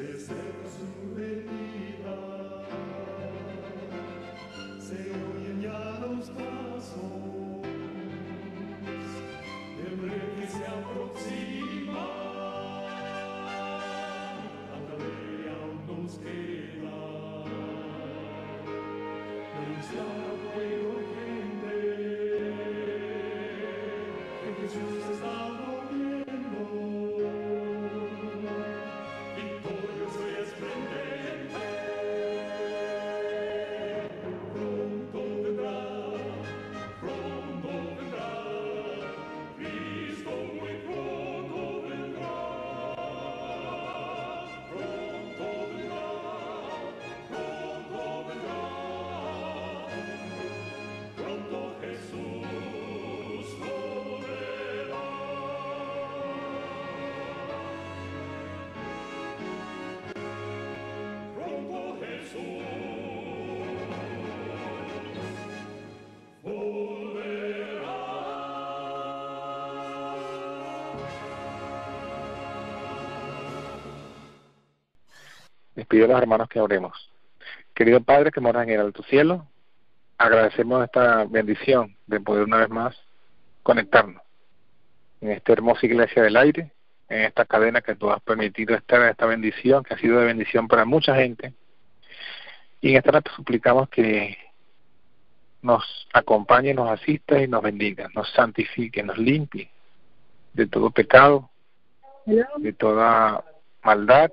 se seca su herida, se oyen ya los pasos del rey que se aproxima, tanta ley aún nos queda, denunciar al pueblo gente que Jesús está volviendo. Les pido a los hermanos que oremos. Querido Padre que moras en el alto cielo, agradecemos esta bendición de poder una vez más conectarnos en esta hermosa iglesia del aire, en esta cadena que tú has permitido estar en esta bendición, que ha sido de bendición para mucha gente. Y en esta noche suplicamos que nos acompañe, nos asista y nos bendiga, nos santifique, nos limpie de todo pecado, de toda maldad,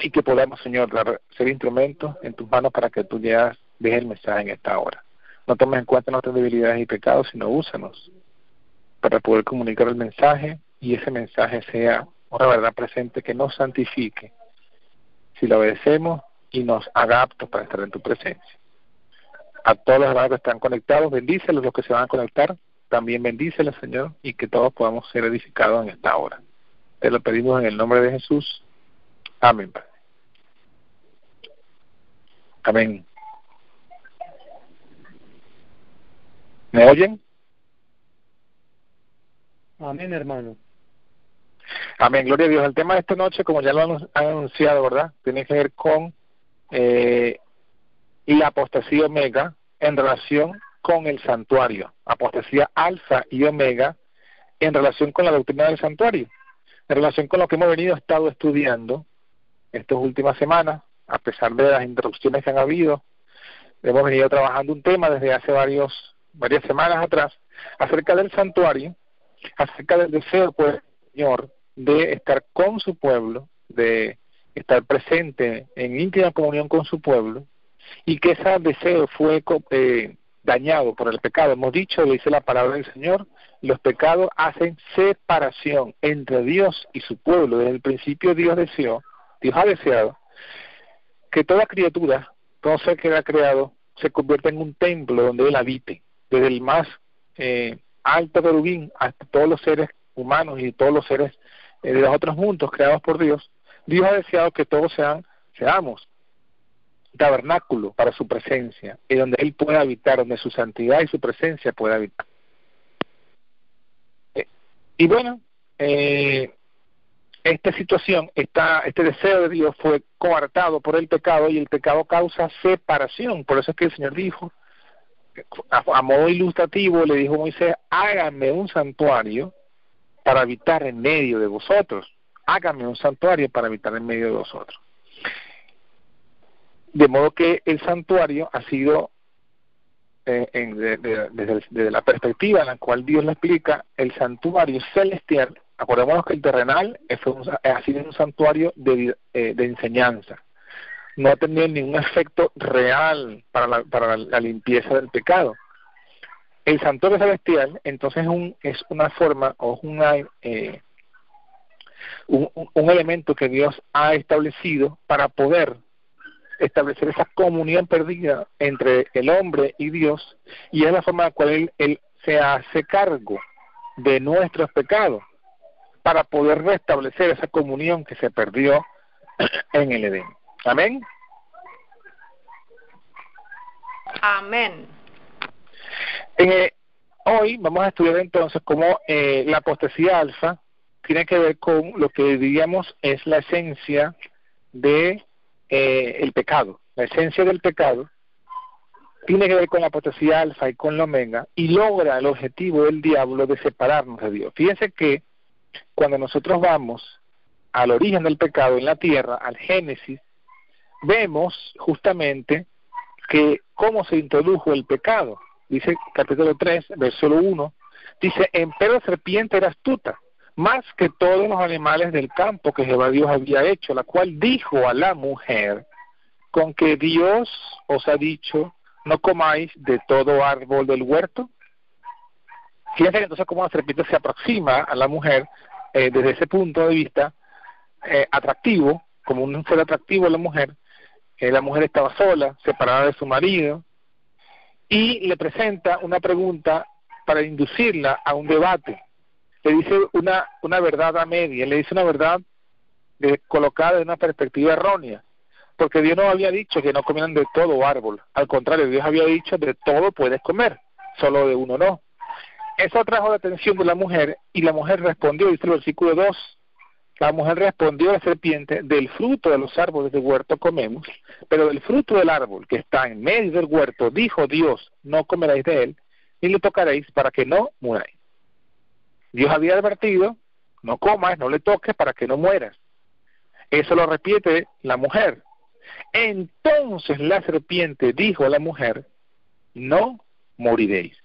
y que podamos, Señor, ser instrumentos en tus manos para que tú ya dejes el mensaje en esta hora. No tomes en cuenta nuestras debilidades y pecados, sino úsanos para poder comunicar el mensaje y ese mensaje sea una verdad presente que nos santifique si lo obedecemos y nos haga aptos para estar en tu presencia. A todos los hermanos que están conectados, bendícelos, los que se van a conectar, también bendícelos, Señor, y que todos podamos ser edificados en esta hora. Te lo pedimos en el nombre de Jesús. Amén, Padre. Amén. ¿Me oyen? Amén, hermano. Amén, gloria a Dios. El tema de esta noche, como ya lo han anunciado, ¿verdad? Tiene que ver con la apostasía omega en relación con el santuario. Apostasía alfa y omega en relación con la doctrina del santuario. En relación con lo que hemos estado estudiando estas últimas semanas, a pesar de las interrupciones que han habido, hemos venido trabajando un tema desde hace varias semanas atrás acerca del santuario, acerca del deseo, pues, Señor, de estar con su pueblo, de estar presente en íntima comunión con su pueblo, y que ese deseo fue dañado por el pecado. Hemos dicho, dice la palabra del Señor, los pecados hacen separación entre Dios y su pueblo. Desde el principio Dios ha deseado que toda criatura, todo ser que era creado, se convierta en un templo donde Él habite, desde el más alto querubín hasta todos los seres humanos y todos los seres de los otros mundos creados por Dios. Dios ha deseado que todos seamos tabernáculo para su presencia, y donde Él pueda habitar, donde su santidad y su presencia pueda habitar. Y bueno, esta situación, este deseo de Dios fue coartado por el pecado, y el pecado causa separación. Por eso es que el Señor dijo, a modo ilustrativo, le dijo a Moisés: háganme un santuario para habitar en medio de vosotros. Háganme un santuario para habitar en medio de vosotros. De modo que el santuario ha sido, desde la perspectiva en la cual Dios lo explica, el santuario celestial. Acordémonos que el terrenal ha sido un santuario de enseñanza. No ha tenido ningún efecto real para la limpieza del pecado. El santuario celestial, entonces, es una forma o es un elemento que Dios ha establecido para poder establecer esa comunión perdida entre el hombre y Dios, y es la forma en la cual Él se hace cargo de nuestros pecados para poder restablecer esa comunión que se perdió en el Edén. Amén. Amén. Hoy vamos a estudiar entonces cómo la apostasía alfa tiene que ver con lo que diríamos es la esencia de el pecado. La esencia del pecado tiene que ver con la apostasía alfa y con la omega, y logra el objetivo del diablo de separarnos de Dios. Fíjense que cuando nosotros vamos al origen del pecado en la tierra, al Génesis, vemos justamente que cómo se introdujo el pecado. Dice capítulo 3, versículo 1, dice: empero la serpiente era astuta, más que todos los animales del campo que Jehová Dios había hecho, la cual dijo a la mujer: con que Dios os ha dicho, no comáis de todo árbol del huerto. Fíjense entonces cómo la serpiente se aproxima a la mujer desde ese punto de vista atractivo, como un ser atractivo a la mujer. La mujer estaba sola, separada de su marido, y le presenta una pregunta para inducirla a un debate. Le dice una verdad a media, le dice una verdad colocada de una perspectiva errónea, porque Dios no había dicho que no comieran de todo árbol. Al contrario, Dios había dicho: de todo puedes comer, solo de uno no. Eso atrajo la atención de la mujer, y la mujer respondió, dice el versículo 2, la mujer respondió a la serpiente: del fruto de los árboles del huerto comemos, pero del fruto del árbol que está en medio del huerto, dijo Dios, no comeréis de él, ni lo tocaréis, para que no muráis. Dios había advertido: no comas, no le toques, para que no mueras. Eso lo repite la mujer. Entonces la serpiente dijo a la mujer: no moriréis.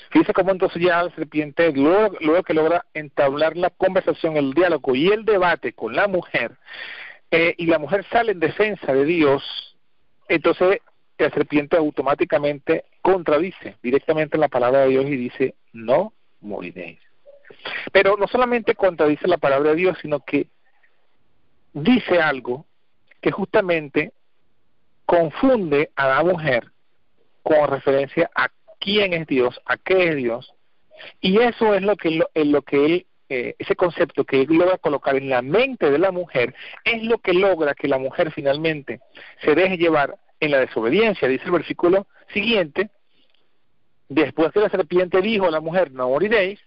Fíjese cómo entonces ya la serpiente, luego que logra entablar la conversación, el diálogo y el debate con la mujer, y la mujer sale en defensa de Dios, entonces la serpiente automáticamente contradice directamente la palabra de Dios y dice: no moriréis. Pero no solamente contradice la palabra de Dios, sino que dice algo que justamente confunde a la mujer con referencia a quién es Dios, a qué es Dios, y eso es lo que él, ese concepto que él logra colocar en la mente de la mujer, es lo que logra que la mujer finalmente se deje llevar en la desobediencia. Dice el versículo siguiente: después que la serpiente dijo a la mujer: no moriréis,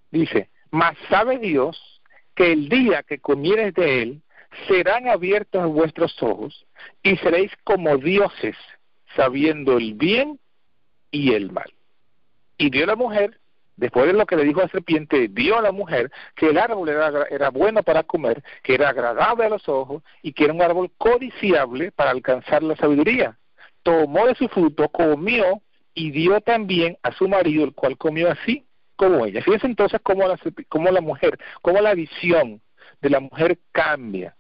dice: mas sabe Dios que el día que comiereis de él, serán abiertos vuestros ojos, y seréis como dioses, sabiendo el bien y el mal. Y dio la mujer, después de lo que le dijo a la serpiente, dio a la mujer que el árbol era bueno para comer, que era agradable a los ojos, y que era un árbol codiciable para alcanzar la sabiduría. Tomó de su fruto, comió, y dio también a su marido, el cual comió así como ella. Fíjense entonces cómo la mujer, cómo la visión de la mujer cambia,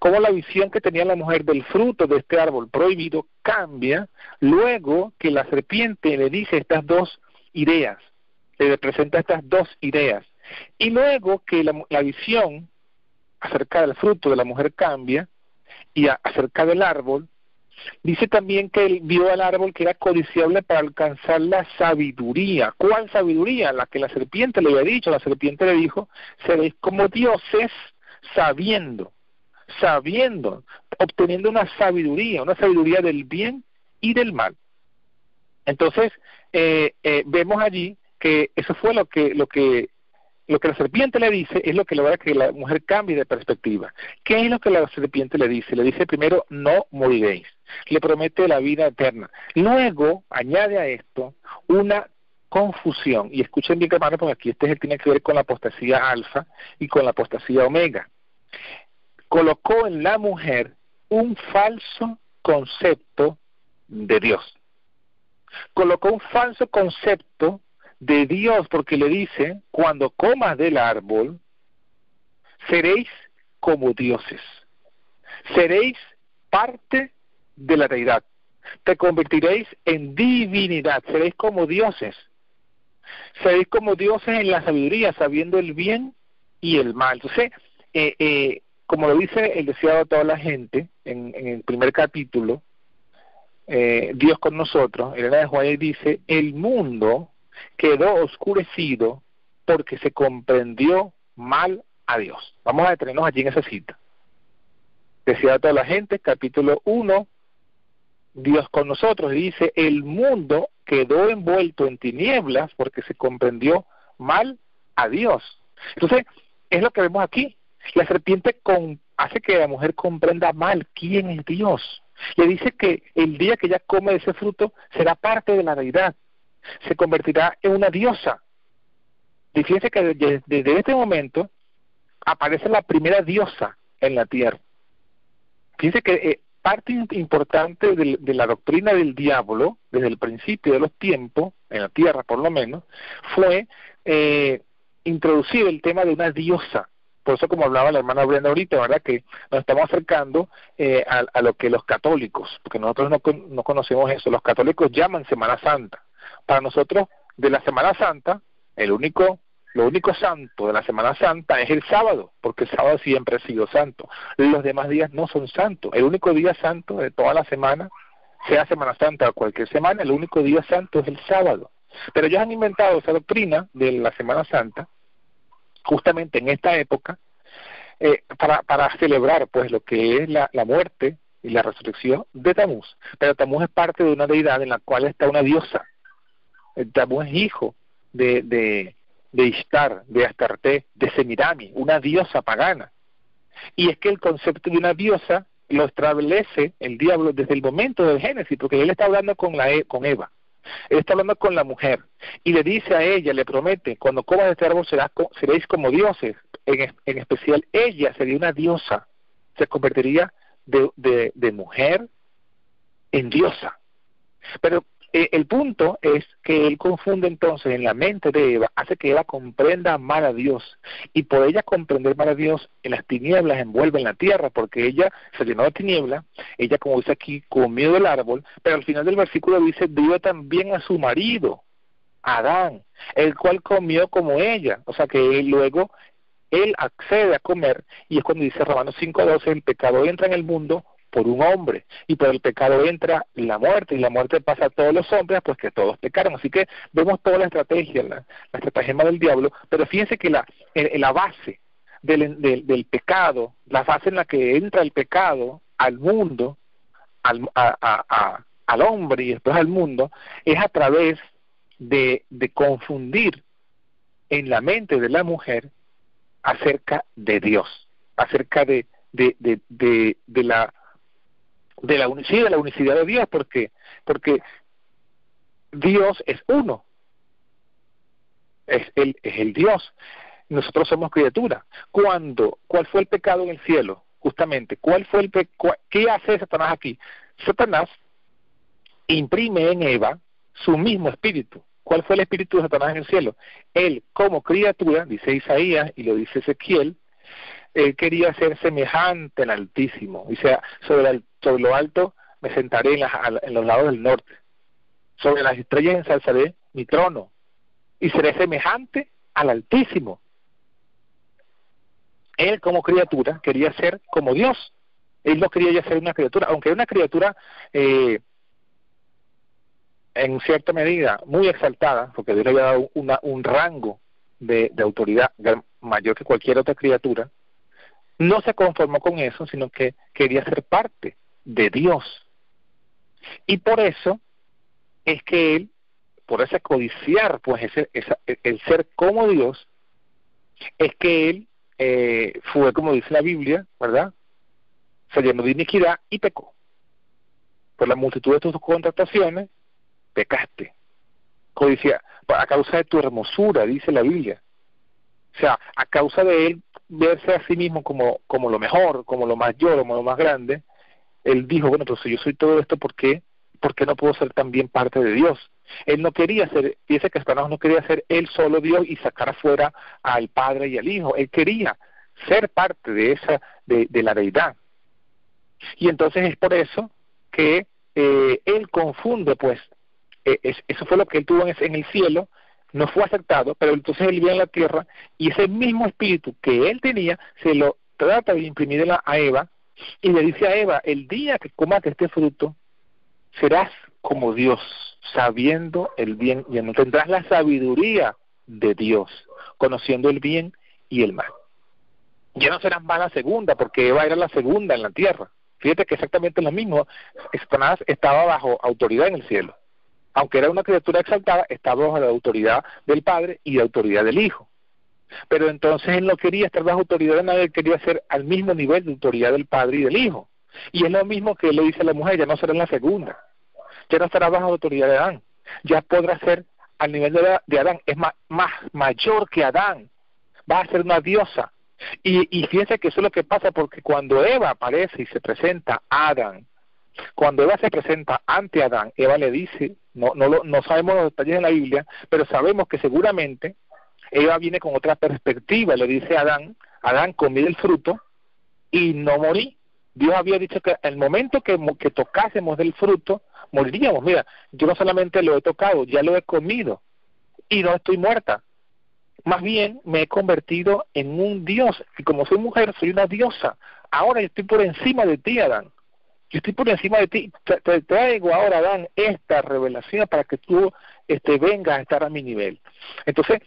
cómo la visión que tenía la mujer del fruto de este árbol prohibido cambia luego que la serpiente le dice estas dos ideas, le presenta estas dos ideas, y luego que la visión acerca del fruto de la mujer cambia, y acerca del árbol, dice también que él vio al árbol que era codiciable para alcanzar la sabiduría. ¿Cuál sabiduría? La que la serpiente le había dicho. La serpiente le dijo: seréis como dioses, sabiendo, obteniendo una sabiduría del bien y del mal. Entonces, vemos allí que eso fue lo que la serpiente le dice, es lo que logra que la mujer cambie de perspectiva. ¿Qué es lo que la serpiente le dice? Le dice primero: no moriréis. Le promete la vida eterna. Luego, añade a esto una confusión. Y escuchen bien, hermanos, porque aquí tiene que ver con la apostasía alfa y con la apostasía omega. Colocó en la mujer un falso concepto de Dios. Colocó un falso concepto de Dios, porque le dice: cuando comas del árbol, seréis como dioses, seréis parte de la deidad, te convertiréis en divinidad, seréis como dioses en la sabiduría, sabiendo el bien y el mal. Entonces, como lo dice el deseado de toda la gente en el primer capítulo, Dios con nosotros, Elena de Juárez dice: el mundo quedó oscurecido porque se comprendió mal a Dios. Vamos a detenernos allí en esa cita. Decía a toda la gente, capítulo 1, Dios con nosotros, dice: el mundo quedó envuelto en tinieblas porque se comprendió mal a Dios. Entonces, es lo que vemos aquí. La serpiente hace que la mujer comprenda mal quién es Dios. Le dice que el día que ella come de ese fruto será parte de la deidad, se convertirá en una diosa. Y fíjense que desde este momento aparece la primera diosa en la tierra. Fíjense que parte importante de la doctrina del diablo, desde el principio de los tiempos, en la tierra por lo menos, fue introducir el tema de una diosa. Por eso, como hablaba la hermana Brenda ahorita, ¿verdad?, que nos estamos acercando a lo que los católicos, porque nosotros no conocemos eso, los católicos llaman Semana Santa. Para nosotros, de la Semana Santa, lo único santo de la Semana Santa es el sábado, porque el sábado siempre ha sido santo. Los demás días no son santos. El único día santo de toda la semana, sea Semana Santa o cualquier semana, el único día santo es el sábado. Pero ellos han inventado esa doctrina de la Semana Santa, justamente en esta época, para celebrar pues lo que es la muerte y la resurrección de Tamuz. Pero Tamuz es parte de una deidad en la cual está una diosa. Tamuz es hijo de Ishtar, de Astarte, de Semirami, una diosa pagana. Y es que el concepto de una diosa lo establece el diablo desde el momento del Génesis, porque él está hablando con Eva, él está hablando con la mujer, y le dice a ella, le promete, cuando comas de este árbol seréis como dioses, en especial ella sería una diosa, se convertiría de mujer en diosa. Pero el punto es que él confunde entonces en la mente de Eva, hace que Eva comprenda mal a Dios, y por ella comprender mal a Dios, en las tinieblas envuelven la tierra, porque ella se llenó de tiniebla, ella, como dice aquí, comió del árbol, pero al final del versículo dice, dio también a su marido, Adán, el cual comió como ella, o sea que luego él accede a comer, y es cuando dice Romanos 5:12, el pecado entra en el mundo por un hombre, y por el pecado entra la muerte, y la muerte pasa a todos los hombres, pues que todos pecaron. Así que vemos toda la estrategia, la estratagema del diablo, pero fíjense que la base del pecado, la base en la que entra el pecado al mundo, al hombre y después al mundo, es a través de confundir en la mente de la mujer acerca de Dios, acerca de la unicidad de Dios, porque Dios es uno, es el Dios, nosotros somos criaturas. ¿Cuál fue el pecado en el cielo? Justamente, ¿qué hace Satanás aquí? Satanás imprime en Eva su mismo espíritu. ¿Cuál fue el espíritu de Satanás en el cielo? Él, como criatura, dice Isaías y lo dice Ezequiel, él quería ser semejante al Altísimo. Dice, sobre lo alto me sentaré en los lados del norte. Sobre las estrellas ensalzaré mi trono. Y seré semejante al Altísimo. Él, como criatura, quería ser como Dios. Él no quería ya ser una criatura, aunque era una criatura en cierta medida muy exaltada, porque Dios le había dado un rango de autoridad mayor que cualquier otra criatura. No se conformó con eso, sino que quería ser parte de Dios. Y por eso es que él, por ese codiciar, pues el ser como Dios, es que él fue, como dice la Biblia, ¿verdad?, se llenó de iniquidad y pecó. Por la multitud de tus contrataciones, pecaste. Codiciar, a causa de tu hermosura, dice la Biblia. O sea, a causa de él verse a sí mismo como lo mejor, como lo mayor, como lo más grande, él dijo, bueno, pues si yo soy todo esto, ¿por qué no puedo ser también parte de Dios? Él no quería ser, dice que Satanás no quería ser él solo Dios y sacar afuera al Padre y al Hijo. Él quería ser parte de la deidad. Y entonces es por eso que él confunde, pues, eso fue lo que él tuvo en el cielo, no fue aceptado, pero entonces él vive en la tierra y ese mismo espíritu que él tenía se lo trata de imprimir a Eva y le dice a Eva, el día que comas de este fruto serás como Dios, sabiendo el bien y no tendrás la sabiduría de Dios, conociendo el bien y el mal. Ya no serás más la segunda, porque Eva era la segunda en la tierra. Fíjate que exactamente lo mismo, Satanás estaba bajo autoridad en el cielo. Aunque era una criatura exaltada, estaba bajo la autoridad del Padre y la autoridad del Hijo. Pero entonces él no quería estar bajo autoridad de nadie, él quería ser al mismo nivel de autoridad del Padre y del Hijo. Y es lo mismo que él le dice a la mujer, ya no será en la segunda, ya no estará bajo autoridad de Adán, ya podrá ser al nivel de Adán, es mayor que Adán, va a ser una diosa. Y fíjense que eso es lo que pasa, porque cuando Eva aparece y se presenta a Adán, cuando Eva se presenta ante Adán, Eva le dice, no sabemos los detalles de la Biblia, pero sabemos que seguramente Eva viene con otra perspectiva, le dice a Adán, comí del fruto y no morí. Dios había dicho que el momento que tocásemos del fruto, moriríamos. Mira, yo no solamente lo he tocado, ya lo he comido y no estoy muerta. Más bien me he convertido en un Dios, y como soy mujer, soy una diosa. Ahora yo estoy por encima de ti, Adán. Yo estoy por encima de ti. Te traigo ahora, Adán, esta revelación para que tú vengas a estar a mi nivel. Entonces,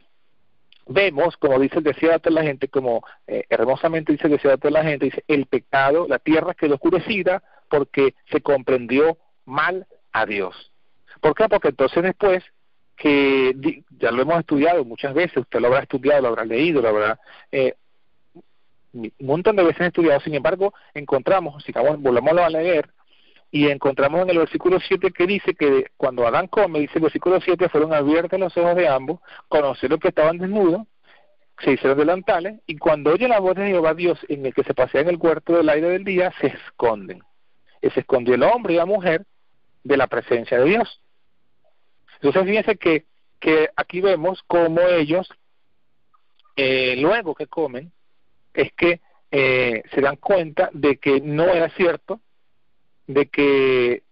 vemos, como dice el deseo de toda la gente, como hermosamente dice el deseo de toda la gente, dice, el pecado, la tierra quedó oscurecida porque se comprendió mal a Dios. ¿Por qué? Porque entonces después, que ya lo hemos estudiado muchas veces, usted lo habrá estudiado, lo habrá leído, lo habrá un montón de veces estudiado, sin embargo, encontramos, si volvamos a leer, y encontramos en el versículo 7 que dice que cuando Adán come, dice el versículo 7, fueron abiertos los ojos de ambos, conocieron que estaban desnudos, se hicieron delantales, y cuando oyen la voz de Jehová Dios en el que se pasea en el huerto del aire del día, se esconden. Y se escondió el hombre y la mujer de la presencia de Dios. Entonces fíjense que aquí vemos cómo ellos, luego que comen, es que se dan cuenta de que no era cierto, de que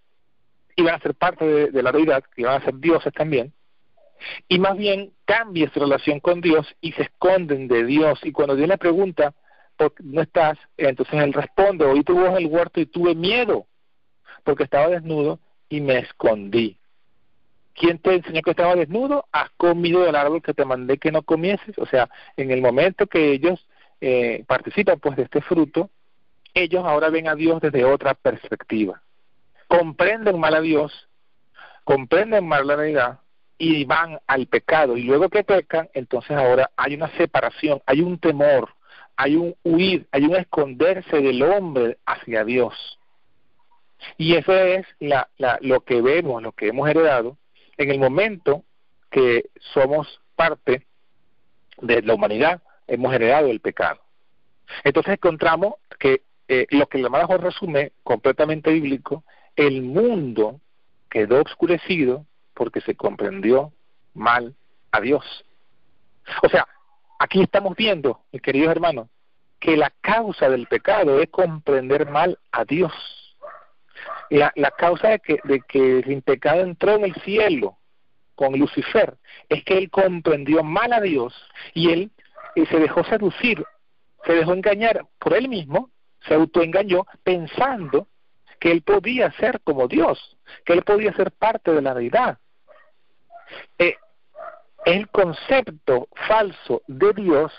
iban a ser parte de la deidad, que iban a ser dioses también, y más bien cambia su relación con Dios y se esconden de Dios. Y cuando Dios le pregunta, ¿por qué no estás? Entonces él responde, oí tu voz en el huerto y tuve miedo, porque estaba desnudo y me escondí. ¿Quién te enseñó que estaba desnudo? ¿Has comido del árbol que te mandé que no comieses? O sea, en el momento que ellos participan pues de este fruto, ellos ahora ven a Dios desde otra perspectiva. Comprenden mal a Dios, comprenden mal la deidad y van al pecado. Y luego que pecan, entonces ahora hay una separación, hay un temor, hay un huir, hay un esconderse del hombre hacia Dios. Y eso es lo que vemos, lo que hemos heredado en el momento que somos parte de la humanidad, hemos heredado el pecado. Entonces encontramos que lo que la hermana Juan resume, completamente bíblico, el mundo quedó oscurecido porque se comprendió mal a Dios. O sea, aquí estamos viendo, mis queridos hermanos, que la causa del pecado es comprender mal a Dios. La causa de que el pecado entró en el cielo con Lucifer es que él comprendió mal a Dios y él se dejó seducir, se dejó engañar por él mismo, se autoengañó pensando que él podía ser como Dios, que él podía ser parte de la deidad. El concepto falso de Dios,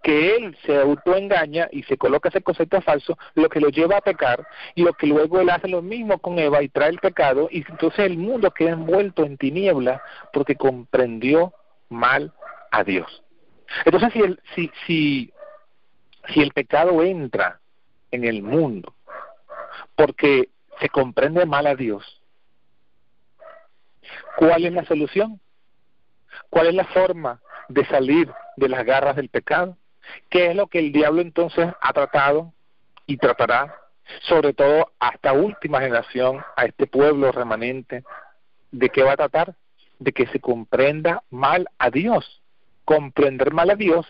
que él se autoengaña y se coloca ese concepto falso, lo que lo lleva a pecar, y lo que luego él hace lo mismo con Eva y trae el pecado, y entonces el mundo queda envuelto en tinieblas porque comprendió mal a Dios. Entonces si el pecado entra en el mundo porque se comprende mal a Dios, ¿cuál es la solución? ¿Cuál es la forma de salir de las garras del pecado? ¿Qué es lo que el diablo entonces ha tratado y tratará, sobre todo hasta última generación, a este pueblo remanente? ¿De qué va a tratar? De que se comprenda mal a Dios. Comprender mal a Dios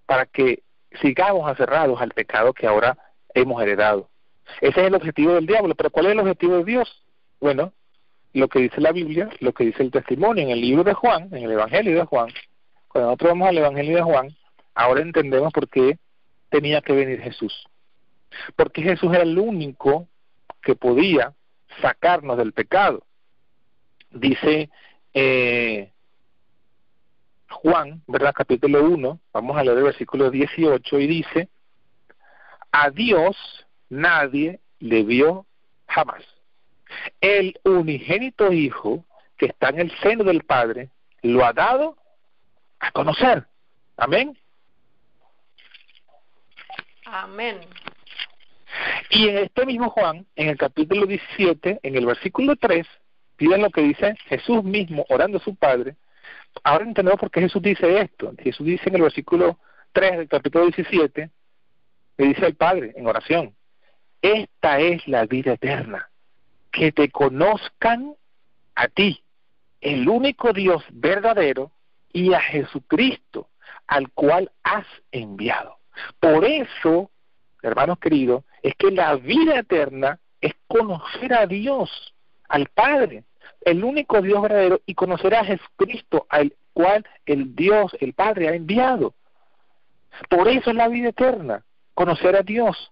para que sigamos aferrados al pecado que ahora hemos heredado. Ese es el objetivo del diablo. ¿Pero cuál es el objetivo de Dios? Bueno, lo que dice la Biblia, lo que dice el testimonio en el libro de Juan, en el Evangelio de Juan. Cuando nosotros vamos al Evangelio de Juan, ahora entendemos por qué tenía que venir Jesús. Porque Jesús era el único que podía sacarnos del pecado. Dice Juan, ¿verdad? Capítulo 1, vamos a leer el versículo 18, y dice, a Dios nadie le vio jamás. El unigénito Hijo que está en el seno del Padre lo ha dado a conocer. Amén. Amén. Y en este mismo Juan, en el capítulo 17, en el versículo 3, miren lo que dice Jesús mismo orando a su Padre. Ahora entendemos por qué Jesús dice esto. Jesús dice en el versículo 3 del capítulo 17, le dice al Padre en oración: esta es la vida eterna, que te conozcan a ti, el único Dios verdadero, y a Jesucristo, al cual has enviado. Por eso, hermanos queridos, es que la vida eterna es conocer a Dios, al Padre, el único Dios verdadero, y conocer a Jesucristo, al cual el Dios, el Padre, ha enviado. Por eso es la vida eterna, conocer a Dios.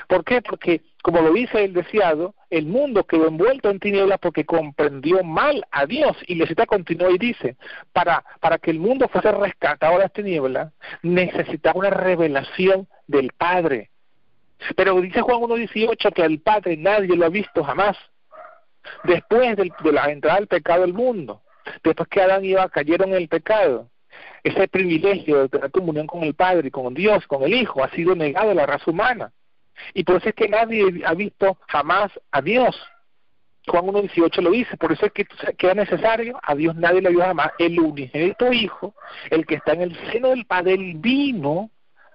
¿Por qué? Porque, como lo dice el deseado, el mundo quedó envuelto en tinieblas porque comprendió mal a Dios. Y la cita continúa y dice, para que el mundo fuese rescatado de las tinieblas, necesitaba una revelación del Padre. Pero dice Juan 1:18 que al Padre nadie lo ha visto jamás. Después de la entrada del pecado al mundo, después que Adán y Eva cayeron en el pecado, ese privilegio de tener comunión con el Padre, con Dios, con el Hijo, ha sido negado a la raza humana. Y por eso es que nadie ha visto jamás a Dios. Juan 1:18 lo dice, por eso es que queda necesario, a Dios nadie lo vio jamás, el unigénito Hijo, el que está en el seno del Padre, él vino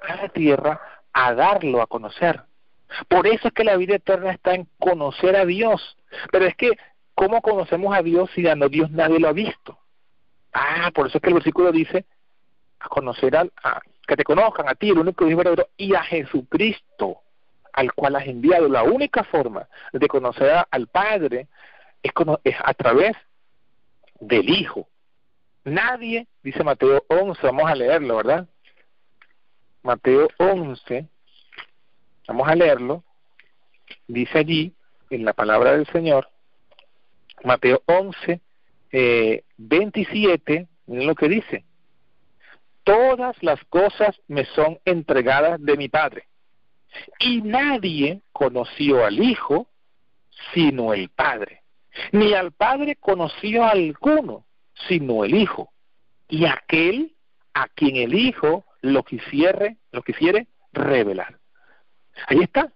a la tierra a darlo a conocer. Por eso es que la vida eterna está en conocer a Dios. Pero es que, ¿cómo conocemos a Dios si a Dios nadie lo ha visto? Por eso es que el versículo dice, a conocer que te conozcan a ti, el único Dios verdadero, y a Jesucristo, al cual has enviado. La única forma de conocer al Padre es a través del Hijo. Nadie, dice Mateo 11, vamos a leerlo, ¿verdad? Mateo 11, vamos a leerlo, dice allí, en la palabra del Señor, Mateo 11, 27, miren lo que dice: todas las cosas me son entregadas de mi Padre, y nadie conoció al Hijo sino el Padre, ni al Padre conoció a alguno sino el Hijo, y aquel a quien el Hijo lo quisiere revelar. Ahí está,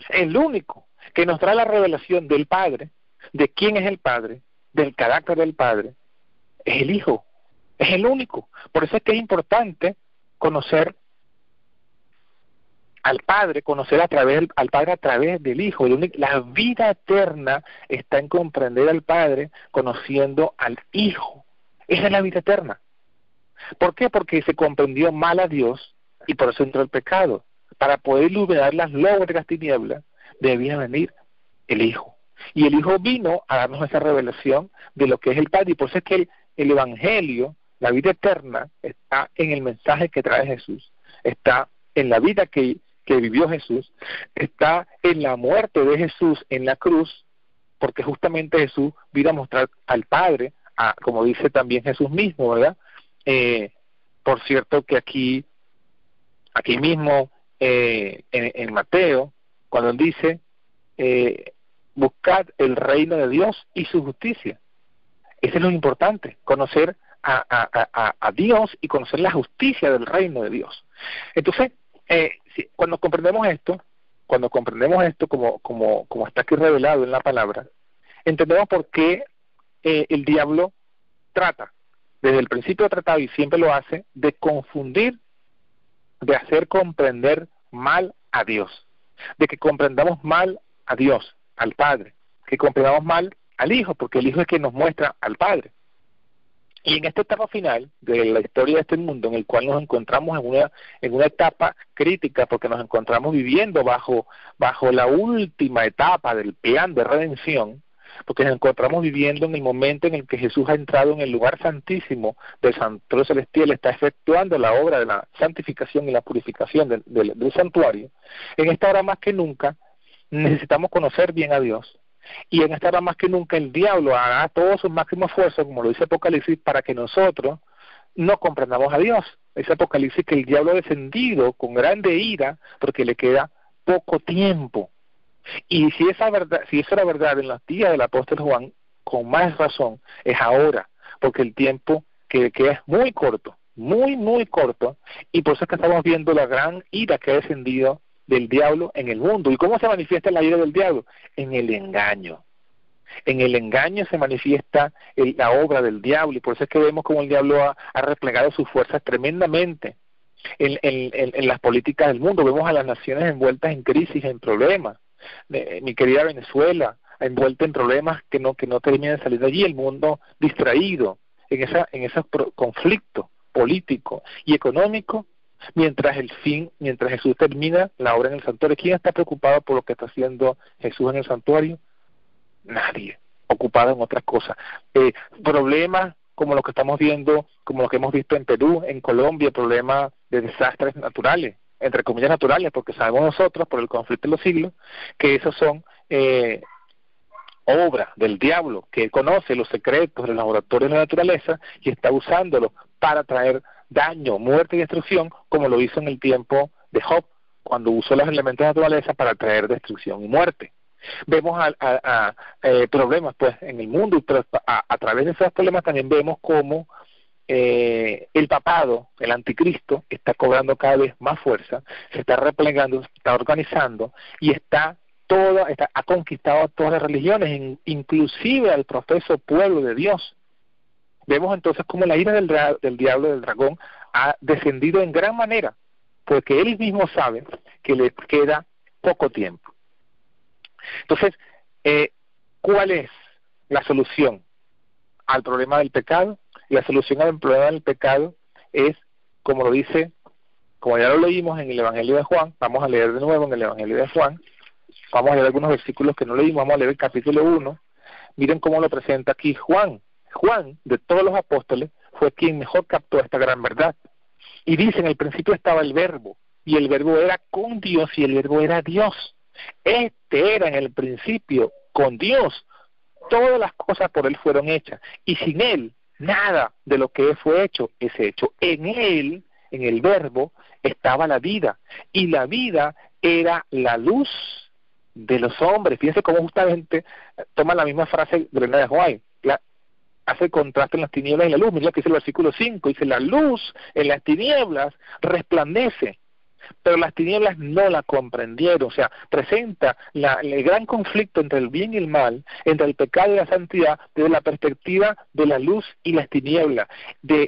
el único que nos trae la revelación del Padre, de quién es el Padre, del carácter del Padre, es el Hijo, es el único. Por eso es que es importante conocer al Padre, conocer al Padre a través del Hijo. La vida eterna está en comprender al Padre conociendo al Hijo. Esa es la vida eterna. ¿Por qué? Porque se comprendió mal a Dios y por eso entró el pecado. Para poder iluminar las lógicas de las tinieblas, debía venir el Hijo. Y el Hijo vino a darnos esa revelación de lo que es el Padre. Y por eso es que el Evangelio, la vida eterna, está en el mensaje que trae Jesús, está en la vida que vivió Jesús, está en la muerte de Jesús en la cruz, porque justamente Jesús vino a mostrar al Padre, como dice también Jesús mismo, ¿verdad? Por cierto que aquí mismo en Mateo, cuando él dice, buscad el reino de Dios y su justicia. Eso es lo importante, conocer a Dios y conocer la justicia del reino de Dios. Entonces, cuando comprendemos esto como está aquí revelado en la palabra, entendemos por qué el diablo trata, desde el principio ha tratado y siempre lo hace, de confundir, de hacer comprender mal a Dios, de que comprendamos mal a Dios, al Padre, que comprendamos mal al Hijo, porque el Hijo es quien nos muestra al Padre. Y en esta etapa final de la historia de este mundo, en el cual nos encontramos en una etapa crítica, porque nos encontramos viviendo bajo la última etapa del plan de redención, porque nos encontramos viviendo en el momento en el que Jesús ha entrado en el lugar santísimo del santuario celestial, está efectuando la obra de la santificación y la purificación del santuario. En esta hora más que nunca necesitamos conocer bien a Dios, y en esta hora más que nunca el diablo hará todo su máximo esfuerzo, como lo dice Apocalipsis, para que nosotros no comprendamos a Dios. Ese Apocalipsis que el diablo ha descendido con grande ira porque le queda poco tiempo. Y si eso era verdad en los días del apóstol Juan, con más razón es ahora, porque el tiempo que es muy corto, muy, muy corto, y por eso es que estamos viendo la gran ira que ha descendido del diablo en el mundo. ¿Y cómo se manifiesta la ira del diablo? En el engaño. En el engaño se manifiesta la obra del diablo, y por eso es que vemos como el diablo ha replegado sus fuerzas tremendamente en las políticas del mundo. Vemos a las naciones envueltas en crisis, en problemas. Mi querida Venezuela, envuelta en problemas que no terminan de salir de allí, el mundo distraído en esos conflictos políticos y económicos, mientras Jesús termina la obra en el santuario. ¿Quién está preocupado por lo que está haciendo Jesús en el santuario? Nadie, ocupado en otras cosas. Problemas como lo que estamos viendo, como lo que hemos visto en Perú, en Colombia, problemas de desastres naturales, entre comillas naturales, porque sabemos nosotros, por el conflicto de los siglos, que esos son obra del diablo, que conoce los secretos del laboratorio de la naturaleza y está usándolo para traer daño, muerte y destrucción, como lo hizo en el tiempo de Job, cuando usó los elementos de la naturaleza para traer destrucción y muerte. Vemos problemas pues en el mundo, pero a través de esos problemas también vemos cómo el papado, el anticristo, está cobrando cada vez más fuerza, se está replegando, se está organizando y ha conquistado a todas las religiones, inclusive al profeso pueblo de Dios. Vemos entonces cómo la ira del diablo, del dragón, ha descendido en gran manera, porque él mismo sabe que le queda poco tiempo. Entonces, ¿cuál es la solución al problema del pecado? La solución al problema del pecado es, como lo dice, como ya lo leímos en el Evangelio de Juan, vamos a leer de nuevo en el Evangelio de Juan, vamos a leer algunos versículos que no leímos, vamos a leer el capítulo 1, miren cómo lo presenta aquí Juan. Juan, de todos los apóstoles, fue quien mejor captó esta gran verdad. Y dice, en el principio estaba el Verbo, y el Verbo era con Dios, y el Verbo era Dios. Este era en el principio con Dios. Todas las cosas por Él fueron hechas, y sin Él, nada de lo que fue hecho es hecho. En Él, en el Verbo, estaba la vida, y la vida era la luz de los hombres. Fíjense cómo justamente toma la misma frase de Elena de White, hace el contraste en las tinieblas y la luz. Mira que dice el versículo 5, dice, la luz en las tinieblas resplandece, pero las tinieblas no la comprendieron. O sea, presenta el gran conflicto entre el bien y el mal, entre el pecado y la santidad, desde la perspectiva de la luz y las tinieblas.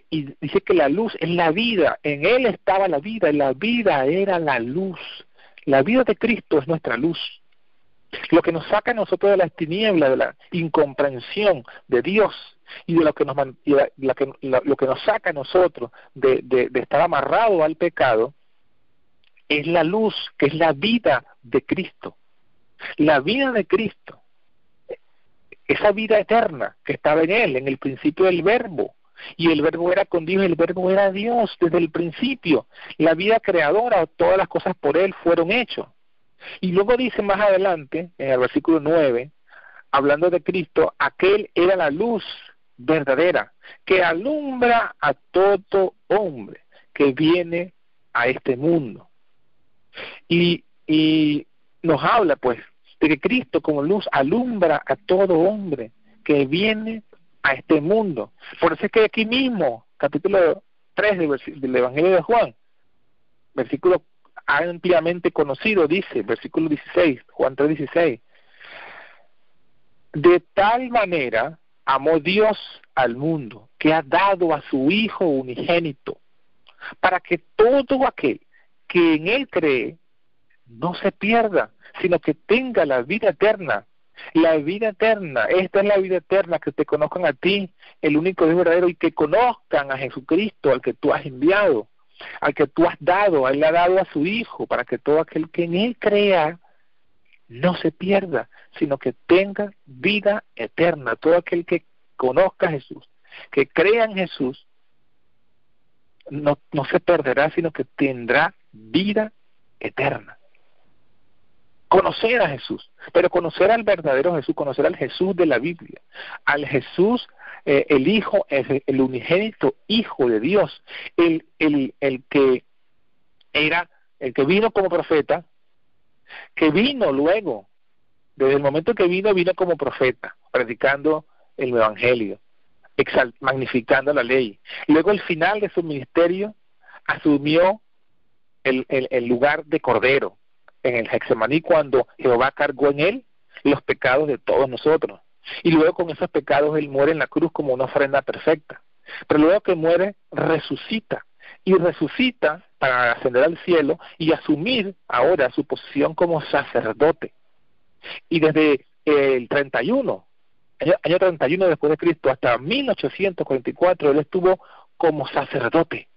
Y dice que la luz es la vida, en Él estaba la vida, y la vida era la luz. La vida de Cristo es nuestra luz. Lo que nos saca a nosotros de las tinieblas, de la incomprensión de Dios, y de lo que nos saca a nosotros de estar amarrado al pecado, es la luz, que es la vida de Cristo. La vida de Cristo, esa vida eterna que estaba en Él, en el principio del Verbo, y el Verbo era con Dios, y el Verbo era Dios desde el principio. La vida creadora, todas las cosas por Él fueron hechas. Y luego dice más adelante, en el versículo 9, hablando de Cristo, aquel era la luz verdadera, que alumbra a todo hombre que viene a este mundo. Y nos habla pues de que Cristo como luz alumbra a todo hombre que viene a este mundo. Por eso es que aquí mismo, capítulo 3 del Evangelio de Juan, versículo ampliamente conocido, dice, versículo 16, Juan 3:16, de tal manera amó Dios al mundo, que ha dado a su Hijo unigénito, para que todo aquel que en Él cree no se pierda, sino que tenga la vida eterna. La vida eterna, esta es la vida eterna, que te conozcan a ti, el único Dios verdadero, y que conozcan a Jesucristo, al que tú has enviado, al que tú has dado. Él le ha dado a su Hijo, para que todo aquel que en Él crea no se pierda, sino que tenga vida eterna. Todo aquel que conozca a Jesús, que crea en Jesús, no se perderá, sino que tendrá vida eterna. Conocer a Jesús, pero conocer al verdadero Jesús, conocer al Jesús de la Biblia, al Jesús, el Hijo, el unigénito Hijo de Dios, el que vino como profeta, que vino luego, desde el momento que vino como profeta, predicando el Evangelio, magnificando la ley. Luego, al final de su ministerio, asumió el lugar de Cordero en el Getsemaní, cuando Jehová cargó en él los pecados de todos nosotros. Y luego, con esos pecados, él muere en la cruz como una ofrenda perfecta. Pero luego que muere, resucita. Y resucita para ascender al cielo y asumir ahora su posición como sacerdote. Y desde el 31, año 31 después de Cristo, hasta 1844, él estuvo como sacerdote.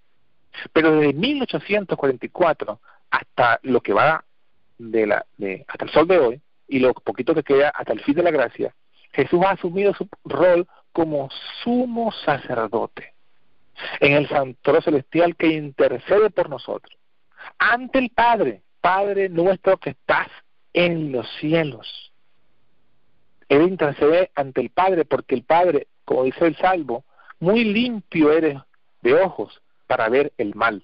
Pero desde 1844 hasta lo que va hasta el sol de hoy, y lo poquito que queda hasta el fin de la gracia, Jesús ha asumido su rol como sumo sacerdote en el santuario celestial, que intercede por nosotros ante el Padre. Padre nuestro que estás en los cielos. Él intercede ante el Padre, porque el Padre, como dice el Salmo, muy limpio eres de ojos para ver el mal.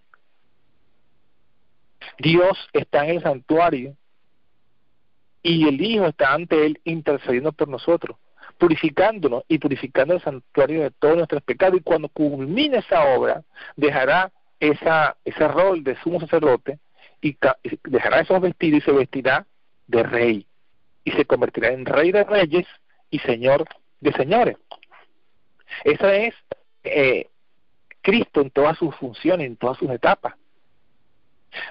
Dios está en el santuario y el Hijo está ante Él intercediendo por nosotros, purificándonos y purificando el santuario de todos nuestros pecados. Y cuando culmine esa obra, dejará ese rol de sumo sacerdote y dejará esos vestidos y se vestirá de rey, y se convertirá en Rey de Reyes y Señor de Señores. Esa es Cristo en todas sus funciones, en todas sus etapas.